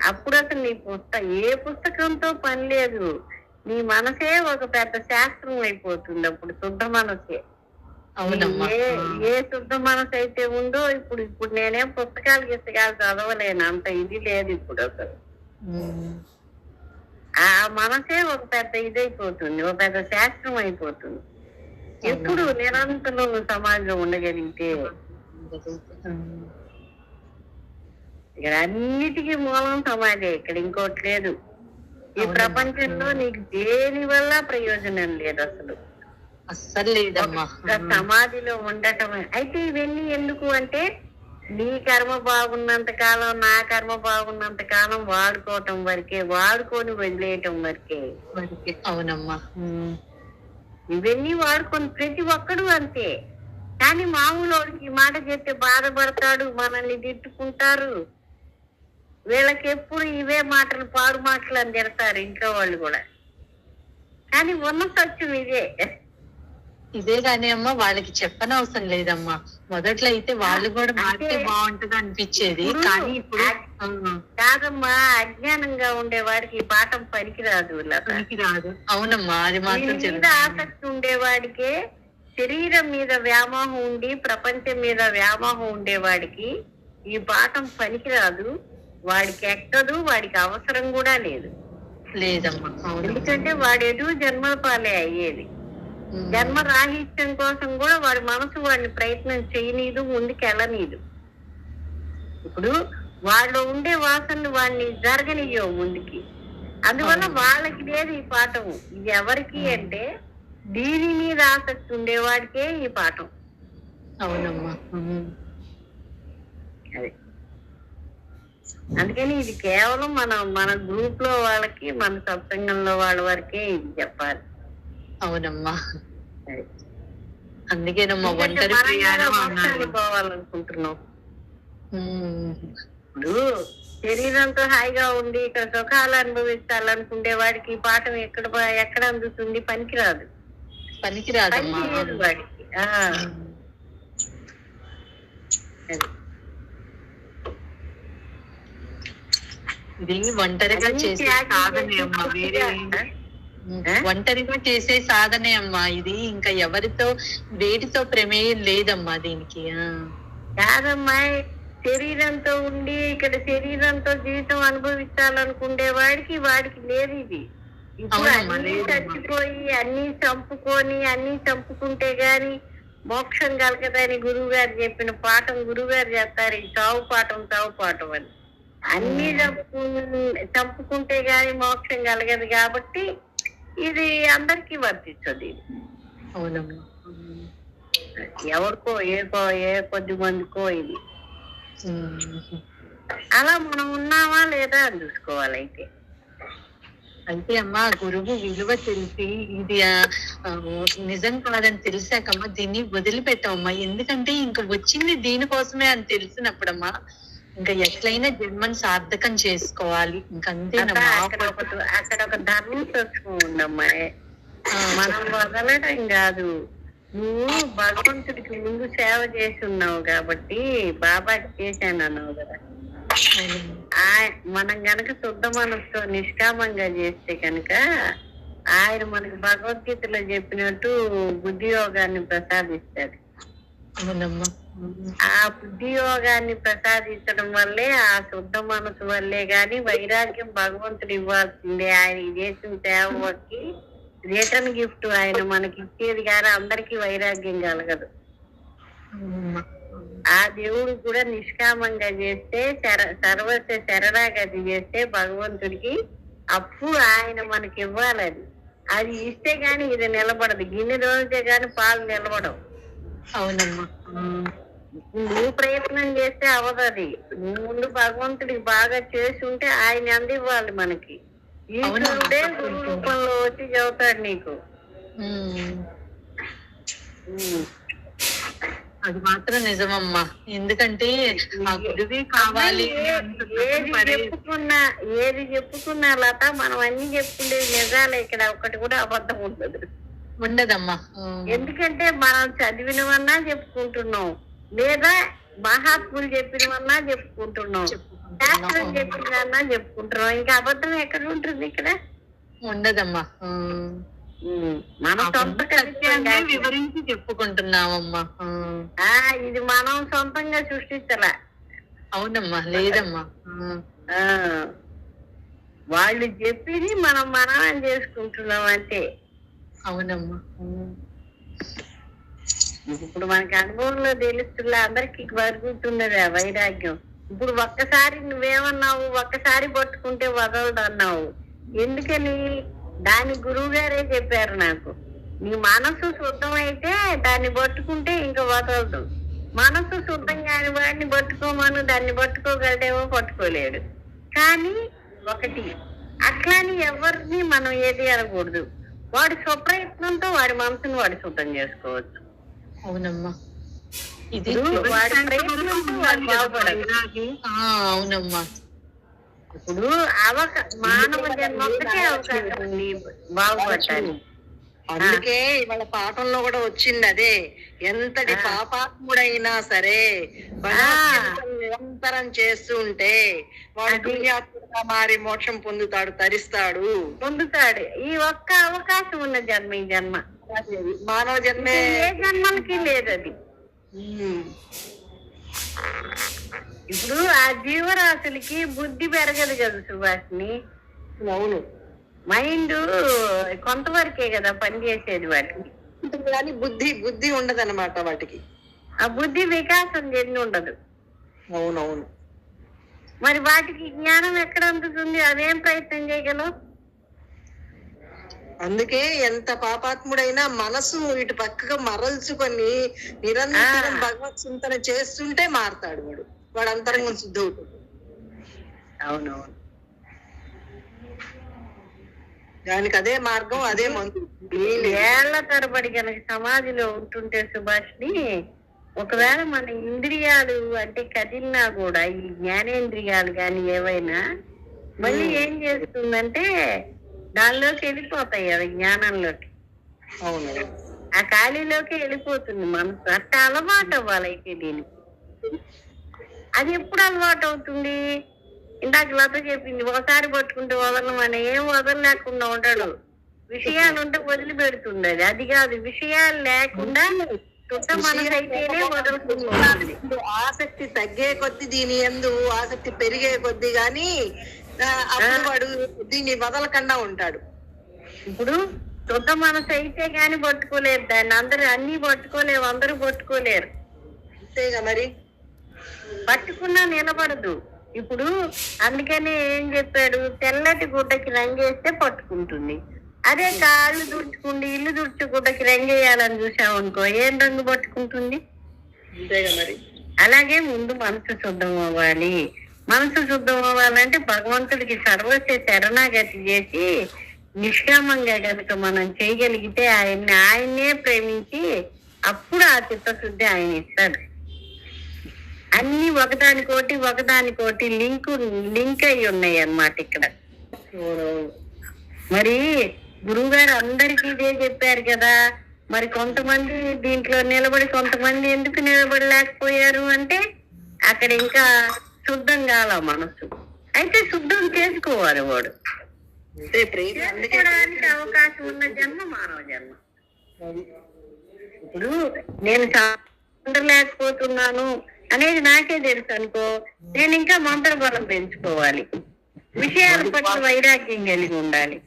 అప్పుడు అసలు నీ ఏ పుస్తకంతో పని లేదు, నీ మనసే ఒక పెద్ద శాస్త్రం అయిపోతుంది అప్పుడు. శుద్ధ మనసే. ఏ శుద్ధ మనసు అయితే ఉందో ఇప్పుడు నేనేం పుస్తకాలు చదవలేను, అంత ఇది లేదు ఇప్పుడు అసలు. ఆ మనసే ఒక పెద్ద ఇదైపోతుంది, ఒక పెద్ద శాస్త్రం అయిపోతుంది. ఎప్పుడు నిరంతరం నువ్వు సమాజంలో ఉండగలిగితే ఇక్కడ అన్నిటికీ మూలం సమాజే, ఇక్కడ ఇంకోటి లేదు. ఈ ప్రపంచంలో నీకు దేని వల్ల ప్రయోజనం లేదు అసలు, అస్సలు లేదమ్మా. ఒక్క సమాధిలో ఉండటమే. అయితే ఇవన్నీ ఎందుకు అంటే నీ కర్మ బాగున్నంత కాలం, నా కర్మ బాగున్నంత కాలం వాడుకోవటం వరకే, వాడుకొని వదిలేయటం వరకే. అవునమ్మా. ఇవన్నీ వాడుకొని ప్రతి ఒక్కడు అంతే. కానీ మామూలు వాడికి మాట చెప్తే బాధపడతాడు, మనల్ని తిట్టుకుంటారు. వీళ్ళకి ఎప్పుడు ఇవే మాటలు, పాడు మాటలు అని తిడతారు ఇంట్లో వాళ్ళు కూడా. కానీ ఉన్న సత్యం ఇదే గానీ అమ్మా వాళ్ళకి చెప్పనవసరం లేదమ్మా. మొదట్లో అయితే వాళ్ళు కూడా మారితే బాగుంటది అనిపించేది, కానీ ఇప్పుడు కాదమ్మా, అజ్ఞానంగా ఉండేవాడికి ఈ పాఠం పనికిరాదు. పనికిరాదు. అవునమ్మా, అది మాత్రం మీద ఆసక్తి ఉండేవాడికే, శరీరం మీద వ్యామోహం ఉండి ప్రపంచం మీద వ్యామోహం ఉండేవాడికి ఈ పాఠం పనికిరాదు, వాడికి ఎక్కదు, వాడికి అవసరం కూడా లేదు. లేదమ్మా. ఎందుకంటే వాడు ఎటు జన్మల పాలే అయ్యేది. జన్మ రాహిత్యం కోసం కూడా వాడి మనసు వాడిని ప్రయత్నం చేయనీదు, ముందుకు వెళ్ళనీదు. ఇప్పుడు వాళ్ళు ఉండే వాసనలు వాడిని జరగనియో ముందుకి. అందువల్ల వాళ్ళకి లేదు ఈ పాఠం. ఇది ఎవరికి అంటే దీని మీద ఆసక్తి ఉండేవాడికే ఈ పాఠం. అవునమ్మా. అది అందుకని ఇది కేవలం మన గ్రూప్ లో వాళ్ళకి, మన సత్సంగంలో వాళ్ళ వరకే ఇది చెప్పాలి. అవునమ్మా. అందుకేనమ్మా ఒంటరి పోవాలనుకుంటున్నాం. ఇప్పుడు శరీరంతో హాయిగా ఉండి ఇక్కడ సుఖాలు అనుభవించాలనుకుంటే వాడికి ఈ పాఠం ఎక్కడ అందుతుంది? పనికిరాదు. వాడికి ఇది ఒంటరిగా చేసే సాధనే అమ్మా, ఒంటరిగా చేసే సాధనే అమ్మా ఇది. ఇంకా ఎవరితో వేటితో ప్రమేయం లేదమ్మా దీనికి. కాదమ్మా, శరీరంతో ఉండి ఇక్కడ శరీరంతో జీవితం అనుభవించాలనుకునే వాడికి లేదు ఇది. ఇప్పుడు అన్ని చచ్చిపోయి అన్ని చంపుకుంటే గాని మోక్షం కలగదని గురువు గారు చెప్పిన పాఠం గురువు గారు చెప్తారు. ఈ చావు పాఠం అని. అన్ని చంపుకుంటే గాని మోక్షం కలగదు కాబట్టి ఇది అందరికీ వర్తించదు. ఇది అవునమ్మా, ఎవరికో ఏ కొద్ది మందికో ఇది. అలా మనం ఉన్నామా లేదా అని చూసుకోవాలి. అయితే అమ్మా గురువు విలువ తెలిసి ఇది నిజం కాదని తెలిసాకమ్మా దీన్ని వదిలిపెట్టామమ్మా. ఎందుకంటే ఇంకా వచ్చింది దీనికోసమే అని తెలిసినప్పుడమ్మా ఇంకా ఎట్లయినా జన్మని సార్థకం చేసుకోవాలి. ఇంకంతేనమ్మా. అక్కడ ఒక ధర్మం తెచ్చుకోండమ్మా. మనం వదలటం కాదు. నువ్వు భగవంతుడికి ముందు సేవ చేసి ఉన్నావు కాబట్టి బాబాకి చేశాను అన్నావు కదా. మనం గనక శుద్ధ మనసుతో నిష్కామంగా చేస్తే కనుక ఆయన మనకి భగవద్గీతలో చెప్పినట్టు బుద్ధి యోగాన్ని ప్రసాదిస్తాడు. ఆ బుద్ధి యోగాన్ని ప్రసాదించడం వల్లే, ఆ శుద్ధ మనసు వల్లే గాని వైరాగ్యం భగవంతుడు ఇవ్వాల్సిందే. ఆయన చేసిన సేవకి రిటర్న్ గిఫ్ట్ ఆయన మనకి ఇచ్చేది కానీ అందరికీ వైరాగ్యం కలగదు. ఆ దేవుడు కూడా నిష్కామంగా చేస్తే, సర్వస్వ శరణాగతి చేస్తే భగవంతుడికి అప్పుడు ఆయన మనకి ఇవ్వాలని. అది ఇస్తే గాని ఇది నిలబడదు. గిన్నె రోజే గాని పాలు నిలబడవు. అవునమ్మా. నువ్వు ప్రయత్నం చేస్తే అవదు. అది నువ్వు ముందు భగవంతుడికి బాగా చేసి ఉంటే ఆయన అందివ్వాలి మనకి. ఈశ్వరుడే గురు రూపంలో వచ్చి చెబుతాడు నీకు. అది మాత్రం నిజమమ్మా. ఎందుకంటే ఆ గురువే కావాలి. ఏది చెప్పుకున్నా లత, మనం అన్ని చెప్పుకునేది నిజాలే. ఇక్కడ ఒకటి కూడా అబద్ధం ఉండదమ్మా. ఎందుకంటే మనం చదివినవన్నా చెప్పుకుంటున్నాం, లేదా మహాత్ములు చెప్పినవన్నా చెప్పుకుంటున్నాం, శాస్త్రం చెప్పినవన్నా చెప్పుకుంటున్నాం. ఇంకా అబద్ధం ఎక్కడ ఉంటుంది? ఇక్కడ ఉండదమ్మా. మనం సొంతంగా వివరించి చెప్పుకుంటున్నామమ్మా. ఇది మనం సొంతంగా సృష్టించలా. అవునమ్మా, లేదమ్మా. వాళ్ళు చెప్పింది మనం మననం చేసుకుంటున్నాం అంతే. అవునమ్మా. ఇప్పుడు మనకి అనుభవంలో తెలుస్తున్నా అందరికి వరుగుతున్నది ఆ వైరాగ్యం. ఇప్పుడు ఒక్కసారి నువ్వేమన్నావు, ఒక్కసారి పట్టుకుంటే వదలదు అన్నావు. ఎందుకని? దాని గురువు గారే చెప్పారు నాకు, నీ మనసు శుద్ధమైతే దాన్ని పట్టుకుంటే ఇంకా వదలదు. మనసు శుద్ధం కాని వాడిని పట్టుకోమను, దాన్ని పట్టుకోగలడేమో పట్టుకోలేడు. కానీ ఒకటి, అట్లాని ఎవరిని మనం ఏది అనకూడదు. వాడి స్వప్రయత్నంతో వాడి మనసును వాడు శుద్ధం చేసుకోవచ్చు. అవునమ్మా. ఇది వాడి ప్రయత్నంతో వాడు బాగుపడాలి. అవునమ్మా. ఇప్పుడు మానవ జన్మ ఒక్కటే అవకాశం ఉంది బాగుపడాలి. అందుకే ఇవాళ పాఠంలో కూడా వచ్చింది అదే, ఎంతటి పాపాత్ముడైనా సరే భగవద్గీతను నిరంతరం చేస్తూ ఉంటే వాడు పుణ్యాత్ముడుగా మారి మోక్షం పొందుతాడు. ఈ ఒక్క అవకాశం ఉన్న జన్మ ఈ జన్మ. మానవ జన్మే ఏ జన్మలకి లేదు అది. ఇప్పుడు ఆ జీవరాశులకి బుద్ధి పెరగదు కదా సుభాష్ని. అవును, మైండ్ కొంతవరకే కదా పనిచేసేది వాటికి. కానీ బుద్ధి ఉండదన్నమాట వాటికి. ఆ బుద్ధి వికాసం చెంది ఉండదు. అవునవును. మరి వాటికి జ్ఞానం ఎక్కడ అందుతుంది? అదేం ప్రయత్నం చేయగలం? అందుకే ఎంత పాపాత్ముడైనా మనసు ఇటు పక్కగా మరల్చుకొని నిరంతరం భగవత్ చింతన చేస్తుంటే మారతాడు వాడు అంతరంగం శుద్ధి అవుతుంది. అవునవును. దానికి అదే మార్గం, అదే మందు. ఏళ్ల తరబడి కనుక సమాధిలో ఉంటుంటే సుభాష్ని, ఒకవేళ మన ఇంద్రియాలు అంటే కదిలినా కూడా ఈ జ్ఞానేంద్రియాలు కానీ ఏవైనా మళ్ళీ ఏం చేస్తుందంటే దానిలోకి వెళ్ళిపోతాయి అవి, జ్ఞానంలోకి. అవును, ఆ ఖాళీలోకి వెళ్ళిపోతుంది మనసు. అట్లా అలవాటు అవ్వాలైతే దీనికి. అది ఎప్పుడు అలవాటు అవుతుంది? ఇందాక లత చెప్పింది, ఒకసారి పట్టుకుంటే వదలమని. ఏం వదలలేకుండా ఉంటాడు. విషయాలు ఉంటే వదిలిపెడుతుంది. అది కాదు, విషయాలు లేకుండా మనసు అయితేనే వదులుతుంది. ఆసక్తి తగ్గే కొద్ది దీని యందు ఆసక్తి పెరిగే కొద్ది గాని అప్పుడు వాడు దీన్ని వదలకుండా ఉంటాడు. ఇప్పుడు శుద్ధ మనసు అయితే గాని పట్టుకోలేరు దాన్ని. అందరూ అన్ని పట్టుకోలేరు, అందరూ పట్టుకోలేరు. అంతేగా మరి. పట్టుకున్నా నిలబడదు. ఇప్పుడు అందుకనే ఏం చెప్పాడు, తెల్లటి గుడ్డకి రంగేస్తే పట్టుకుంటుంది. అదే కాళ్ళు దుడుచుకుండి ఇల్లు దుడుచు గుడ్డకి రంగేయాలని చూసామనుకో, ఏం రంగు పట్టుకుంటుంది? అంతేగా మరి. అలాగే ముందు మనసు శుద్ధం అవ్వాలి. మనసు శుద్ధం అవ్వాలంటే భగవంతుడికి సర్వస్వ శరణాగతి చేసి నిష్కామంగా కనుక మనం చేయగలిగితే ఆయన్నే ప్రేమించి అప్పుడు ఆ చిత్తశుద్ధి ఆయన ఇస్తాడు. అన్ని ఒకదానికోటి లింక్ అయి ఉన్నాయి అన్నమాట ఇక్కడ. మరి గురువు గారు అందరికీ ఇదే చెప్పారు కదా. మరి కొంతమంది దీంట్లో నిలబడి కొంతమంది ఎందుకు నిలబడలేకపోయారు అంటే అక్కడ ఇంకా శుద్ధం కాల మనసు. అయితే శుద్ధం చేసుకోవాలి వాడు. చేసుకోవడానికి అవకాశం ఉన్న జన్మ మానవ జన్మ. ఇప్పుడు నేను లేకపోతున్నాను అనేది నాకే తెలుసు అనుకో, నేను ఇంకా మంత్ర బలం పెంచుకోవాలి. విషయాల పట్ల వైరాగ్యం కలిగి ఉండాలి.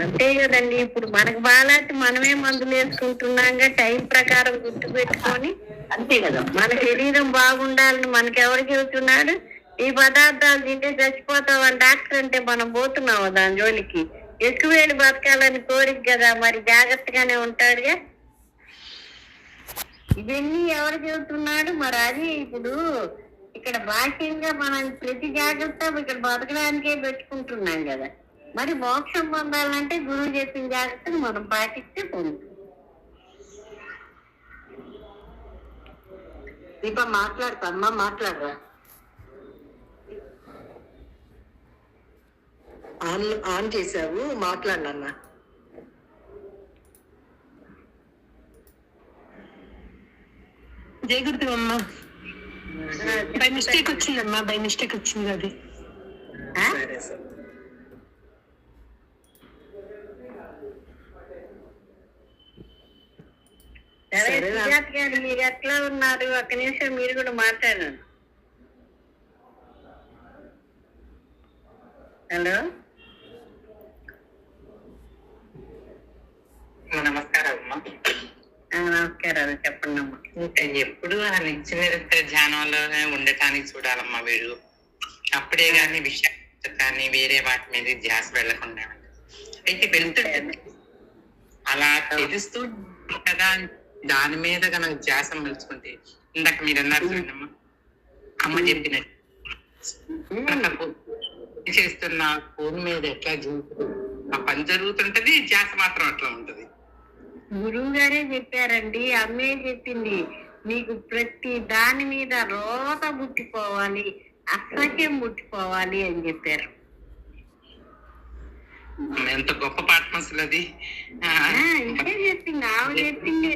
అంతే కదండి. ఇప్పుడు మనకు బాగాలేకపోతే మనమే మందులు వేసుకుంటున్నాగా టైం ప్రకారం గుర్తు పెట్టుకొని. అంతే కదా, మన శరీరం బాగుండాలని మనకి ఎవరు చెబుతున్నాడు? ఈ పదార్థాలు తింటే చచ్చిపోతామని డాక్టర్ అంటే మనం పోతున్నాము దాని జోలికి. ఎక్కువేళ్ళు బతకాలని కోరిక కదా, మరి జాగ్రత్తగానే ఉంటాడుగా. ఇవన్నీ ఎవరు చెబుతున్నాడు? మరి అది ఇప్పుడు ఇక్కడ బాహ్యంగా మనం ప్రతి జాగ్రత్త ఇక్కడ బతకడానికే పెట్టుకుంటున్నాం కదా. మరి మోక్షం పొందాలంటే గురువు చెప్పిన జాగ్రత్తను మనం పాటిస్తే పొందుతాం. దీప మాట్లాడతామ్మా, మాట్లాడరా. ఆన్ చేసావు, మాట్లాడన్నా. జయగుర్తి అమ్మా. బై మిస్టేక్ వచ్చిందమ్మా, బై మిస్టేక్ వచ్చింది అది. సరే సరే. సరే సరే నాన్న. సుజాత గారు మీరు ఎట్లా ఉన్నారు? ఒక్క నిమిషం మీరు కూడా మాట్లాడండి. హలో, నమస్కారం అమ్మా. నమస్కారాలు, చెప్పండి అమ్మా. ఎప్పుడు ఆ నిత్య నిరంతర ధ్యానంలోనే ఉండటానికి చూడాలమ్మా వీడు. అప్పుడే గాని విషయం కానీ వేరే వాటి మీద ధ్యాస వెళ్లకుండా అయితే వెళ్తుంటుంది. అలా తెలుస్తూ కదా దాని మీద కనుక ధ్యాస మలుచుకుంటే, ఇందాక మీరు అన్నారు చూడమ్మా, అమ్మ చెప్పినట్టు చేస్తున్న ఫోన్ మీద ఎట్లా ఆ పని జరుగుతుంటది, ధ్యాస మాత్రం అట్లా ఉంటది. గురువు గారే చెప్పారండి, అమ్మే చెప్పింది. నీకు ప్రతి దాని మీద రోత ముట్టిపోవాలి, అసహ్యం ముట్టిపోవాలి అని చెప్పారు. ఎంత గొప్ప పాఠం అసలు అది. ఇదే చెప్పింది, ఆమె చెప్పిందే.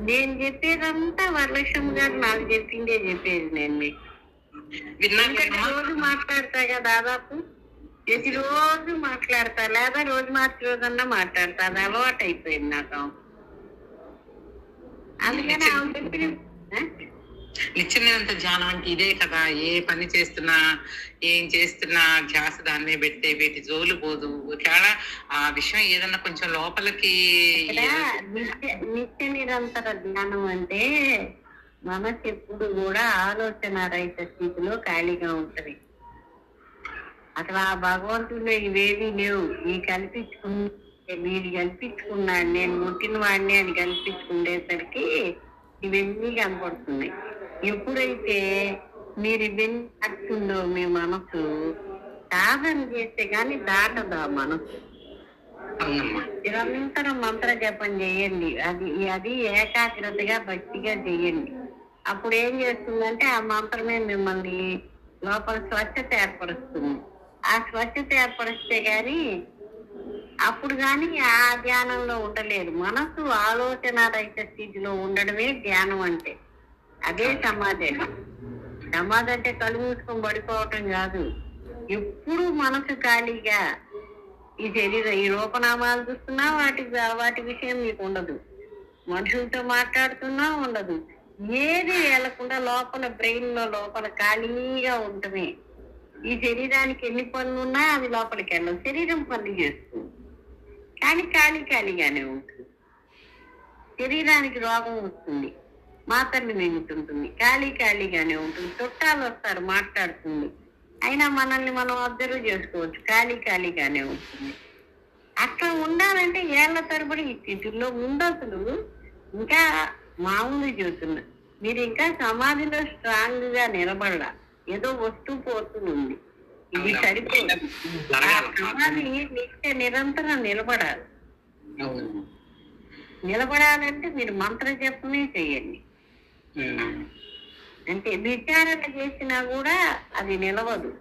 నేను చెప్పేదంతా వరలక్ష్మి గారు నాకు చెప్పిందే చెప్పేది. నేను మీకు రోజు మాట్లాడతా కదా, దాదాపు ప్రతిరోజు మాట్లాడతా, లేదా రోజు మార్చి రోజన్నా మాట్లాడతా. అది అలవాటు అయిపోయింది నాకు. అందుకని ఆమె చెప్పిన నిత్య నిరంతర ధ్యానం అంటే ఇదే కదా. ఏ పని చేస్తున్నా ఏం చేస్తున్నా ధ్యాస దాన్నే పెడితే వీటి జోలు పోదు. ఒకవేళ ఆ విషయం ఏదన్నా కొంచెం లోపలికి నిత్య నిరంతర ధ్యానం అంటే మనసు ఎప్పుడు కూడా ఆలోచన రహిత స్థితిలో ఖాళీగా ఉంటది. అసలు ఆ భగవంతుడు ఇవేవి లేవు. ఈ వీడు కల్పించుకున్నాడు, నేను ముట్టిన వాడిని అని కల్పించుకునేసరికి ఇవన్నీ కనపడుతున్నాయి. ఎప్పుడైతే మీరు ఇవన్నీ దాటుతుందో మీ మనసు, సాధన చేస్తే గాని దాటదు ఆ మనసు. నిరంతరం మంత్ర జపం చేయండి. అది ఏకాగ్రతగా భక్తిగా చేయండి. అప్పుడు ఏం చేస్తుందంటే ఆ మంత్రమే మిమ్మల్ని లోపల స్వచ్ఛత ఏర్పరుస్తుంది. ఆ స్వచ్ఛత ఏర్పరిస్తే గాని అప్పుడు గాని ఆ ధ్యానంలో ఉండలేదు. మనసు ఆలోచన రహిత స్థితిలో ఉండడమే ధ్యానం అంటే. అదే సమాధి. సమాధి అంటే కళ్ళు మూసుకొని పడిపోవటం కాదు. ఎప్పుడు మనసు ఖాళీగా, ఈ శరీరం ఈ రూపనామాలు చూస్తున్నా వాటి విషయం మీకు ఉండదు. మనుషులతో మాట్లాడుతున్నా ఉండదు. ఏది వెళ్లకుండా లోపల బ్రెయిన్ లో లోపల ఖాళీగా ఉంటమే. ఈ శరీరానికి ఎన్ని పనులు ఉన్నా అది లోపలికి వెళ్ళదు. శరీరం పనులు చేస్తుంది కానీ ఖాళీగానే ఉంటుంది. శరీరానికి రోగం వస్తుంది, మాత్రలు మింగుతుంటుంది, ఖాళీగానే ఉంటుంది. చుట్టాలు వస్తారు, మాట్లాడుతుంది, అయినా మనల్ని మనం అబ్జర్వ్ చేసుకోవచ్చు, ఖాళీగానే ఉంటుంది. అట్లా ఉండాలంటే ఏళ్ల తరబడి ఈ స్థితుల్లో ఉండసలు ఇంకా మామూలు చూస్తున్నా. మీరు ఇంకా సమాధిలో స్ట్రాంగ్ గా నిలబడాల. ఏదో వస్తూ పోతుంది, ఇది సరిపోదు. సమాధి నిత్య నిరంతరం నిలబడాలంటే మీరు మంత్ర జపమే చేయండి. అంటే విచారణ చేసినా కూడా అది నిలవదు.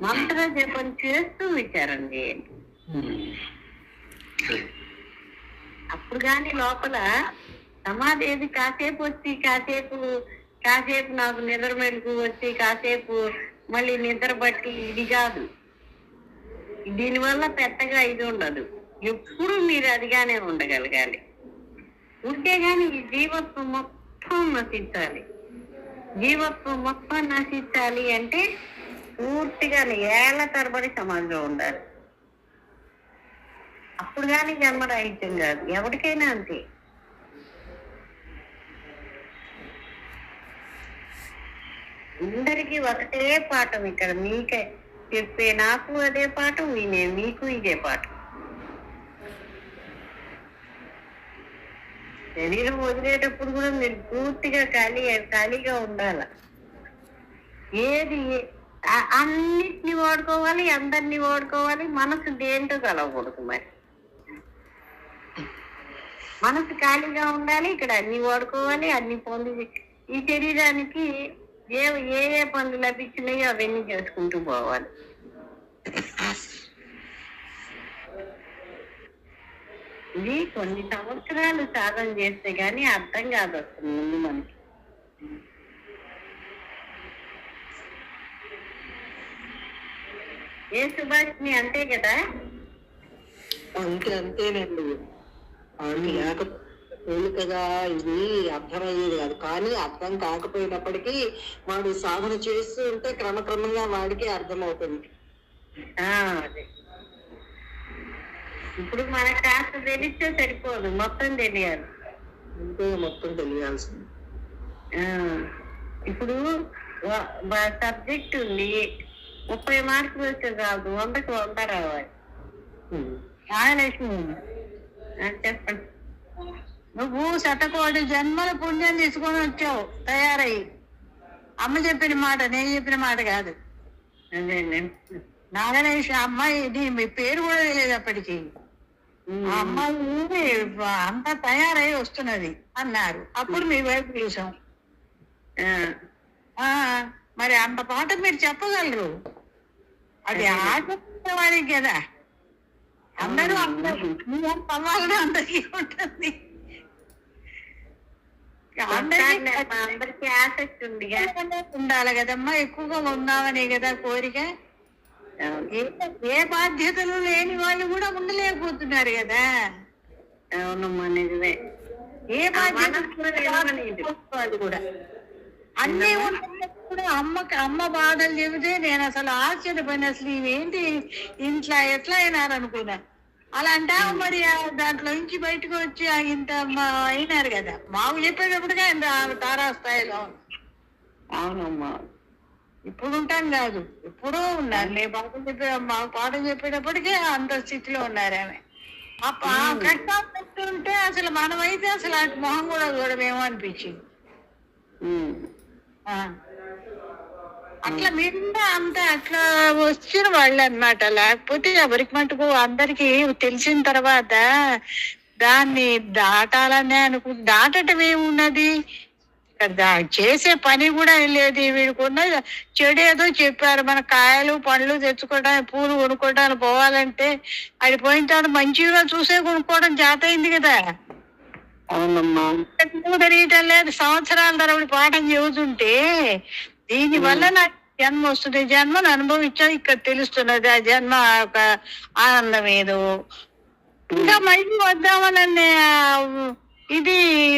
మంత్ర జపం చేస్తూ విచారణ చేయండి. అప్పుడు కానీ లోపల సమాధి ఏది కాసేపు వచ్చి కాసేపు నాకు నిద్ర మెలుగు వచ్చి కాసేపు మళ్ళీ నిద్ర బట్టి ఇది కాదు. దీనివల్ల పెద్దగా ఇది ఉండదు. ఎప్పుడు మీరు అదిగానే ఉండగలగాలి. ఉంటే గాని ఈ జీవత్వం మొత్తం నశించాలి. జీవత్వం మొత్తం నశించాలి అంటే పూర్తిగా ఏళ్ల తరబడి సమాజంలో ఉండాలి. అప్పుడు కానీ జన్మరాహిత్యం కాదు. ఎవరికైనా అంతే. అందరికీ ఒకటే పాఠం. ఇక్కడ మీకే చెప్పే నాకు అదే పాఠం, మీకు ఇదే పాఠం. శరీరం వదిలేటప్పుడు కూడా మీరు పూర్తిగా ఖాళీగా ఉండాల. ఏది అన్నిటిని వాడుకోవాలి, అందరినీ వాడుకోవాలి. మనసు దేంతో కలవకూడదు. మరి మనసు ఖాళీగా ఉండాలి, ఇక్కడ అన్ని వాడుకోవాలి, అన్ని పనులు. ఈ శరీరానికి ఏ పనులు లభించినాయో అవన్నీ చేసుకుంటూ పోవాలి. ఇది కొన్ని సంవత్సరాలు సాధన చేస్తే గానీ అర్థం కాదు అసలు ముందు మనకి. ఏ సుభాష్ని అంతే కదా. అంతేనండి. వాళ్ళు లేకపోతే తేలికగా ఇది అర్థమయ్యేది కాదు. కానీ అర్థం కాకపోయినప్పటికీ వాడు సాధన చేస్తూ ఉంటే క్రమక్రమంగా వాడికి అర్థమవుతుంది. అదే ఇప్పుడు మనకు కాస్త తెలిస్తే సరిపోదు, మొత్తం తెలియాలి. అంతే, మొత్తం తెలియాల్సింది. ఇప్పుడు సబ్జెక్ట్ ఉంది, 30 మార్కులు వస్తే కాదు, 100కి 100 రావాలి. చెప్పండి. నువ్వు శతకోటి జన్మల పుణ్యం తీసుకొని వచ్చావు తయారయ్యి. అమ్మ చెప్పిన మాట, నేను చెప్పిన మాట కాదు. అదే నాగనేష్ అమ్మాయి, మీ పేరు కూడా తెలియదు అప్పటికి. ఆ అమ్మాయి అంతా తయారై వస్తున్నది అన్నారు. అప్పుడు మీ వైపు చూసాం. మరి అంత పాట మీరు చెప్పగలరు. అది ఆటవాడికి కదా. అందరూ పర్వాలని అందరికీ ఉంటుంది. అందరికీ ఆసక్తి ఉంది, ఉండాలి కదమ్మా. ఎక్కువగా ఉందామనే కదా కోరిక. ఏ బాధ్యతలు లేని వాళ్ళు కూడా ఉండలేకపోతున్నారు కదా. అవునమ్మా, నిజమే. ఏ బాధ్యత కూడా అన్నీ కూడా అమ్మ బాధలు చెబితే నేను అసలు ఆశ్చర్యపోయిన. అసలు ఇవేంటి ఇంట్లో ఎట్లా అయినారనుకున్నా. అలా అంటావు. మరి దాంట్లో నుంచి బయటకు వచ్చి ఇంత అయినారు కదా. మాకు చెప్పేటప్పటికే తారాస్థాయిలో. అవునమ్మా, ఇప్పుడు ఉంటాం కాదు, ఎప్పుడూ ఉన్నారు. మాకు పాఠం చెప్పేటప్పటికే అంత స్థితిలో ఉన్నారు ఆమె. కష్టం పెట్టుంటే అసలు మనమైతే అసలు అటు మొహం కూడా చూడమేమో అనిపించింది. అట్లా మీరు అంతా అట్లా వచ్చిన వాళ్ళు అన్నమాట. లేకపోతే ఎవరికి మటుకు అందరికి తెలిసిన తర్వాత దాన్ని దాటాలనే దాటటం ఏమున్నది. చేసే పని కూడా లేదు. వీడికున్న చెడు ఏదో చెప్పారు. మన కాయలు పండ్లు తెచ్చుకోవడానికి, పూలు కొనుక్కోవడానికి పోవాలంటే అది పోయిన తర్వాత మంచిగా చూసే కొనుక్కోవడం జాత అయింది కదా. అవునమ్మా, తెలియటం లేదు. సంవత్సరాల తరబడి పాఠం చెబుతుంటే దీని వల్ల నాకు జన్మ వస్తుంది. జన్మను అనుభవించా ఇక్కడ తెలుస్తున్నది. ఆ జన్మ ఒక ఆనందం ఏదో. ఇంకా మళ్ళీ వద్దామననే ఇది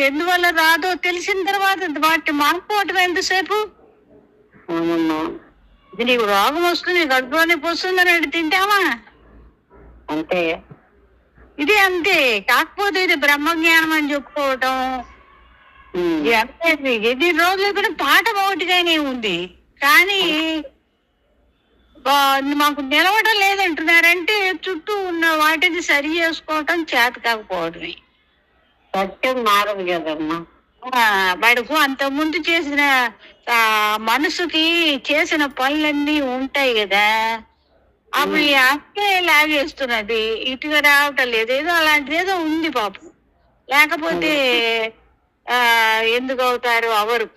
ఎందువల్ల రాదో తెలిసిన తర్వాత వాటిని మానుకోవటం ఎంతసేపు. ఇది నీకు రోగం వస్తుంది, గడుపులోనే పోస్తుందని తింటామా? అంతే. ఇది అంతే. కాకపోతే ఇది బ్రహ్మజ్ఞానం అని చెప్పుకోవటం ఎన్ని రోజులు కూడా పాఠం ఒకటిగానే ఉంది. కానీ మాకు నిలవడం లేదంటున్నారంటే చుట్టూ ఉన్న వాటిని సరి చేసుకోవటం చేత కాకపోవడమే. సత్యం మారదు కదమ్మా. వాడుకు అంత ముందు చేసిన మనసుకి చేసిన పనులన్నీ ఉంటాయి కదా. అవి అక్కే లాగేస్తున్నది, ఇటుగా రావటం లేదు. ఏదో అలాంటిది ఏదో ఉంది పాపం. లేకపోతే ఎందుకు అవుతారు అవరు.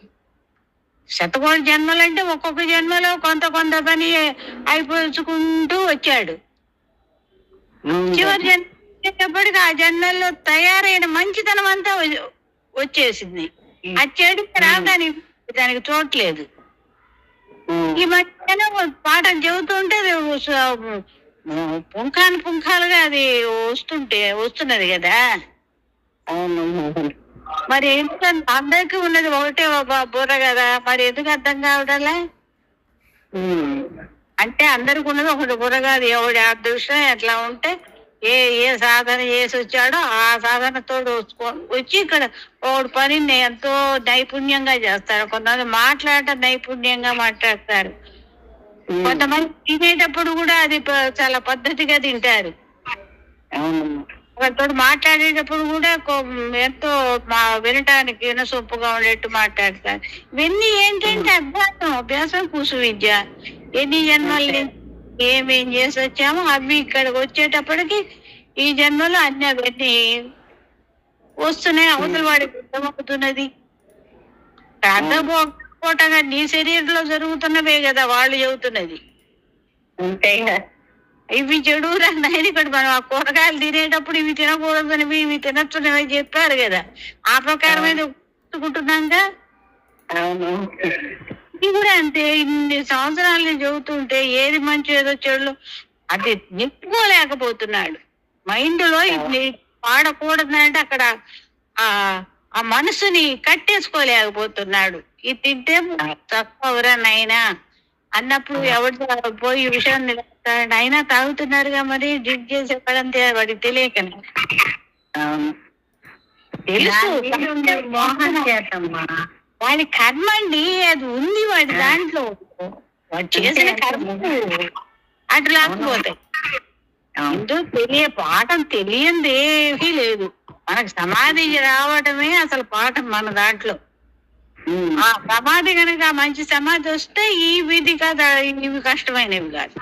శతకోటి జన్మలంటే ఒక్కొక్క జన్మలో కొంత కొంత పని అయిపోల్చుకుంటూ వచ్చాడు. చివరి జన్మ వచ్చేటప్పటికి ఆ జన్మల్లో తయారైన మంచితనం అంతా వచ్చేసింది. ఆ చెడు రావడానికి దానికి చోట్లేదు. ఈ మధ్యన పాఠం చెబుతుంటే పుంఖాలుగా అది వస్తున్నది కదా. మరి ఎందుకంటే అందరికీ ఉన్నది ఒకటే బుర్ర కదా. మరి ఎందుకు అర్థం కావటంలే? అంటే అందరికి ఉన్నది ఒకటి బుర్ర కాదు. ఎవడి అదృష్టం ఎట్లా ఉంటే ఏ సాధన చేసి వచ్చాడో ఆ సాధనతో వచ్చి ఇక్కడ ఒకటి పనిని ఎంతో నైపుణ్యంగా చేస్తారు. కొంతమంది మాట్లాడటం నైపుణ్యంగా మాట్లాడతారు. కొంతమంది తినేటప్పుడు కూడా అది చాలా పద్ధతిగా తింటారు. ఒకరితో మాట్లాడేటప్పుడు కూడా ఎంతో వినటానికి వినసొప్పుగా ఉండేట్టు మాట్లాడతారు. ఇవన్నీ ఏంటంటే అభ్యాసం కూసు విద్య. ఎన్ని జన్మలు ఏమేం చేసి వచ్చామో అవి ఇక్కడికి వచ్చేటప్పటికి ఈ జన్మలో అన్ని అవన్నీ వస్తున్నాయి. అవతల వాడికి అర్థమవుతున్నది. అర్థపోవటంగా నీ శరీరంలో జరుగుతున్నవే కదా వాళ్ళు చెబుతున్నది. ఇవి చెడు నాయన. ఇక్కడ మనం ఆ కూరగాయలు తినేటప్పుడు ఇవి తినకూడదని ఇవి తినచ్చునవి చెప్పారు కదా. ఆ ప్రకారమైన కుంటున్నాగా. అవును, ఇది కూడా అంతే. ఇన్ని సంవత్సరాలు చెబుతుంటే ఏది మంచి ఏదో చెడు అది నిప్పుకోలేకపోతున్నాడు. మైండ్ లో ఇది వాడకూడదంటే అక్కడ ఆ ఆ మనసుని కట్టేసుకోలేకపోతున్నాడు. ఇది తింటే తక్కువరా నైనా అన్నప్పుడు ఎవరు పోయి విషయం అయినా తాగుతున్నారుగా, మరి డ్రింక్ చేసే పడంతే వాడికి తెలియకనే. తెలుసు మోహన్ చేతమ్మా. వాడి కర్మ అండి, అది ఉంది వాడి దాంట్లో. వాడు చేసిన కర్మ అటు లేకపోతాయి. పాఠం తెలియంది ఏమీ లేదు. మనకు సమాధి రావడమే అసలు పాఠం మన దాంట్లో. ఆ సమాధి కనుక మంచి సమాధి వస్తే ఈ విధి కాదు, ఇవి కష్టమైనవి కాదు.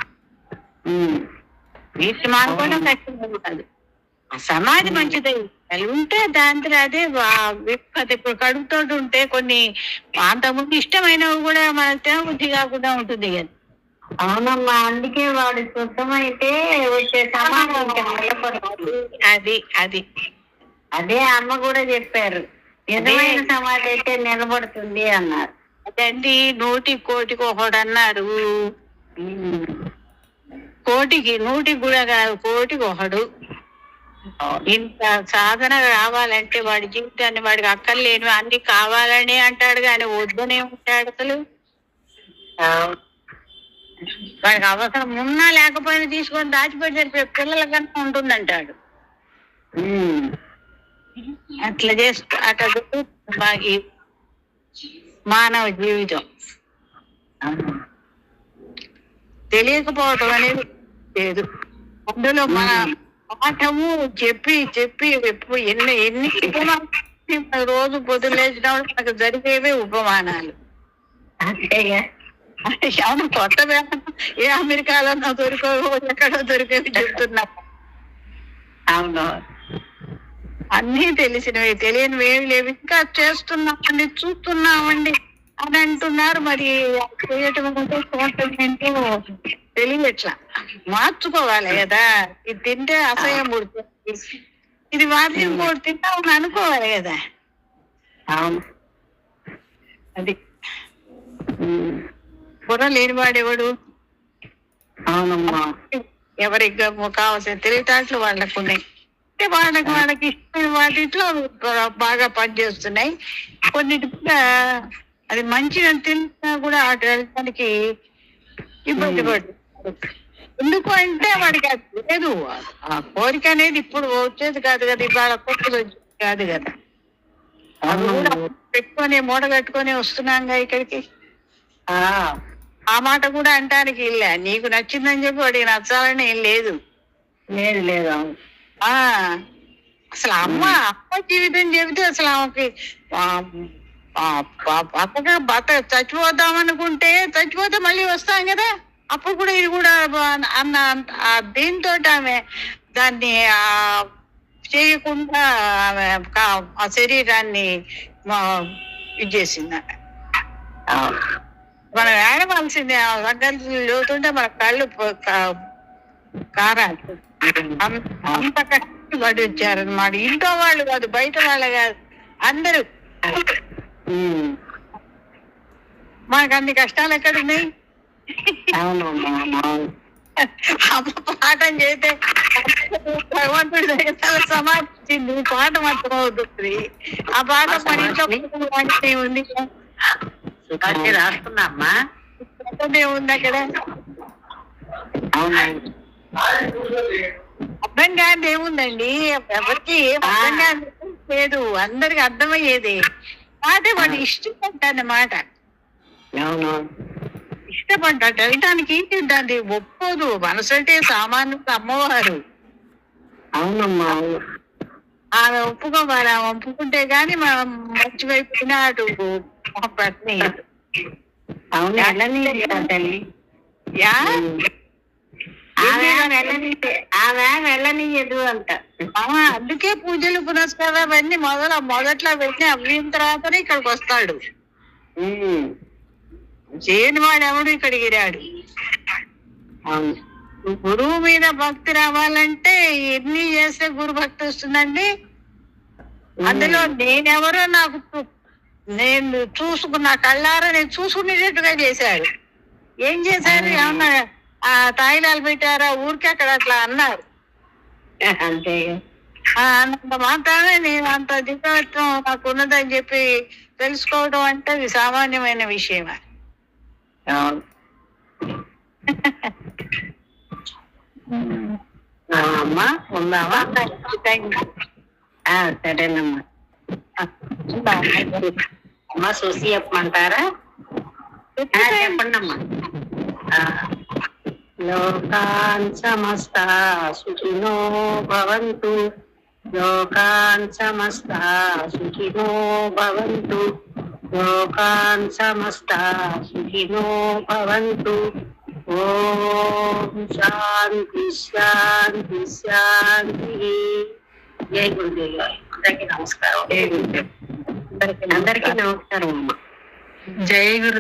వీటిని మానుకోవడం కష్టమైనవి కాదు. ఆ సమాధి మంచిది అది ఉంటే దాంట్లో అదే ఇప్పుడు కడుపుతో ఉంటే కొన్ని అంతకుముందు ఇష్టమైనవి కూడా మనకు తినబుద్ధి కాకుండా ఉంటుంది కదా. అవునమ్మా, అందుకే వాడు శుద్ధమైతే వచ్చే సమాధానం అది అది అదే అమ్మ కూడా చెప్పారు, నిజమైన సమాధి అయితే నిలబడుతుంది అన్నారు. అదండి 100 ఒకడు అన్నారు. కోటికి 100 కూడా కాదు, 1 ఒకడు. ఇంత సాధన రావాలంటే వాడి జీవితాన్ని వాడికి అక్కర్లేని అన్ని కావాలని అంటాడు కానీ వద్దనే ఉంటాడు అసలు. వాడికి అవసరం ఉన్నా లేకపోయినా తీసుకొని దాచిపెట్టే పిల్లల కన్నా ఉంటుందంటాడు. అట్లా చేస్తూ అట్లా ఈ మానవ జీవితం తెలియకపోవటం అనేది లేదు. అందులో మన పాఠము చెప్పి చెప్పి ఎన్ని ఉపమానాలు రోజు పొద్దున లేచినప్పుడు మనకు జరిగేవే ఉపమానాలు. అవును, కొత్త ఏ అమెరికాలో దొరికేవో ఎక్కడో దొరికేవి చెప్తున్నా. అవును, అన్నీ తెలిసినవి, తెలియనివి ఏమి లేవు. ఇంకా చేస్తున్నామండి, చూస్తున్నామండి అని అంటున్నారు. మరి తెలియట్లా, మార్చుకోవాలి కదా. ఇది తింటే అసహ్యం పుడుతుంది, ఇది వాద్యం కూడా తింటామని అనుకోవాలి కదా. అవును, అది బుర్ర లేనివాడెవడు. అవునమ్మా, ఎవరికి కావాల్సిన తెలివితేటలు వాళ్ళకు ఉన్నాయి. వాళ్ళకి ఇష్టమైన వాటిలో బాగా పనిచేస్తున్నాయి. కొన్నిటి అది మంచిగా తిన్నా కూడా అటు వెళ్ళడానికి ఇబ్బంది పడుతుంది. ఎందుకు అంటే వాడికి అది లేదు. ఆ కోరిక అనేది ఇప్పుడు వచ్చేది కాదు కదా, ఇవాళ కొత్తది వచ్చేది కాదు కదా. అది కూడా పెట్టుకొని మూట కట్టుకొని వస్తున్నాంగా ఇక్కడికి. ఆ మాట కూడా అంటానికి ఇల్ల. నీకు నచ్చిందని చెప్పి వాడికి నచ్చాలని ఏం లేదు. లేదు లేదు. అసలు అమ్మ జీవితం చెబితే అసలు ఆమెకి చచ్చిపోతామనుకుంటే చచ్చిపోతే మళ్ళీ వస్తాం కదా, అప్పుడు కూడా ఇది కూడా అన్న దీంతో ఆమె దాన్ని చేయకుండా ఆమె ఆ శరీరాన్ని ఇది చేసింది. మనం ఏడవలసిందే. ఆ సంగతులు చదువుతుంటే మన కళ్ళు కారాలు అంత కష్టపడి వచ్చారనమాట. ఇంట్లో వాళ్ళు కాదు, బయట వాళ్ళు కాదు, అందరూ. మనకు అన్ని కష్టాలు ఎక్కడున్నాయి. అమ్మ పాఠం చేస్తే భగవంతుడి దగ్గర సమాధించింది, పాఠం అర్థం అవుతుంది. ఆ పాఠం మన ఇంట్లో ఉంది రాస్తున్నామ్మా, ఉంది అక్కడ. అర్థం కాదు ఏముందండి, ఎవరికి ఏం అర్థం కాదు లేదు, అందరికి అర్థమయ్యేది. అదే వాడు ఇష్టపడ్డాన్నమాట. ఇష్టపడ్డాడు వెళ్ళటానికి. దాన్ని ఒప్పుకోదు. మనసు అంటే సామాన్యుడు అమ్మవారు. అవునమ్మా, ఆమె ఒప్పుకోవాలి. ఆమె ఒప్పుకుంటే గాని మనం మంచి వైపు అటు ప్రశ్న. అవును, వెళ్ళనీయదు యా ఆమె వెళ్ళనీయదు అంట. అందుకే పూజలు పునస్కారాలు అవన్నీ మొదట్లో వెళ్ళి అవ్విన తర్వాతనే ఇక్కడికి వస్తాడు. చేయని వాడు ఎవడు ఇక్కడికి రాడు. గురువు మీద భక్తి రావాలంటే ఎన్ని చేస్తే గురు భక్తి వస్తుందండి. అందులో నేనెవరో నేను చూసుకున్న కళ్ళారా నేను చూసుకునేటట్టుగా చేశాడు. ఏం చేశారు? ఏమన్నా తాయిలాలు పెట్టారా? ఊరికే అక్కడ అట్లా అన్నారు అంతే. అంత మాత్రమే నేను అంత దివ్యత్వం నాకు ఉన్నదని చెప్పి తెలుసుకోవడం అంటే అది సామాన్యమైన విషయమా? అవును. అమ్మా ఉందామా? సరేనమ్మా. అమ్మా చూసి చెప్పమంటారా? చెప్పండి అమ్మా. లోకాన్ సమస్తా సుఖినో భవంతు, లోకాన్ సమస్తా సుఖినో భవంతు, లోకాన్ సమస్తా సుఖినో భవంతు. ఓం శాంతి శాంతి శాంతి. జై గురుదేవ్. అందరికీ నమస్కారం. అందరికీ నమస్కారం అమ్మా. జై గురు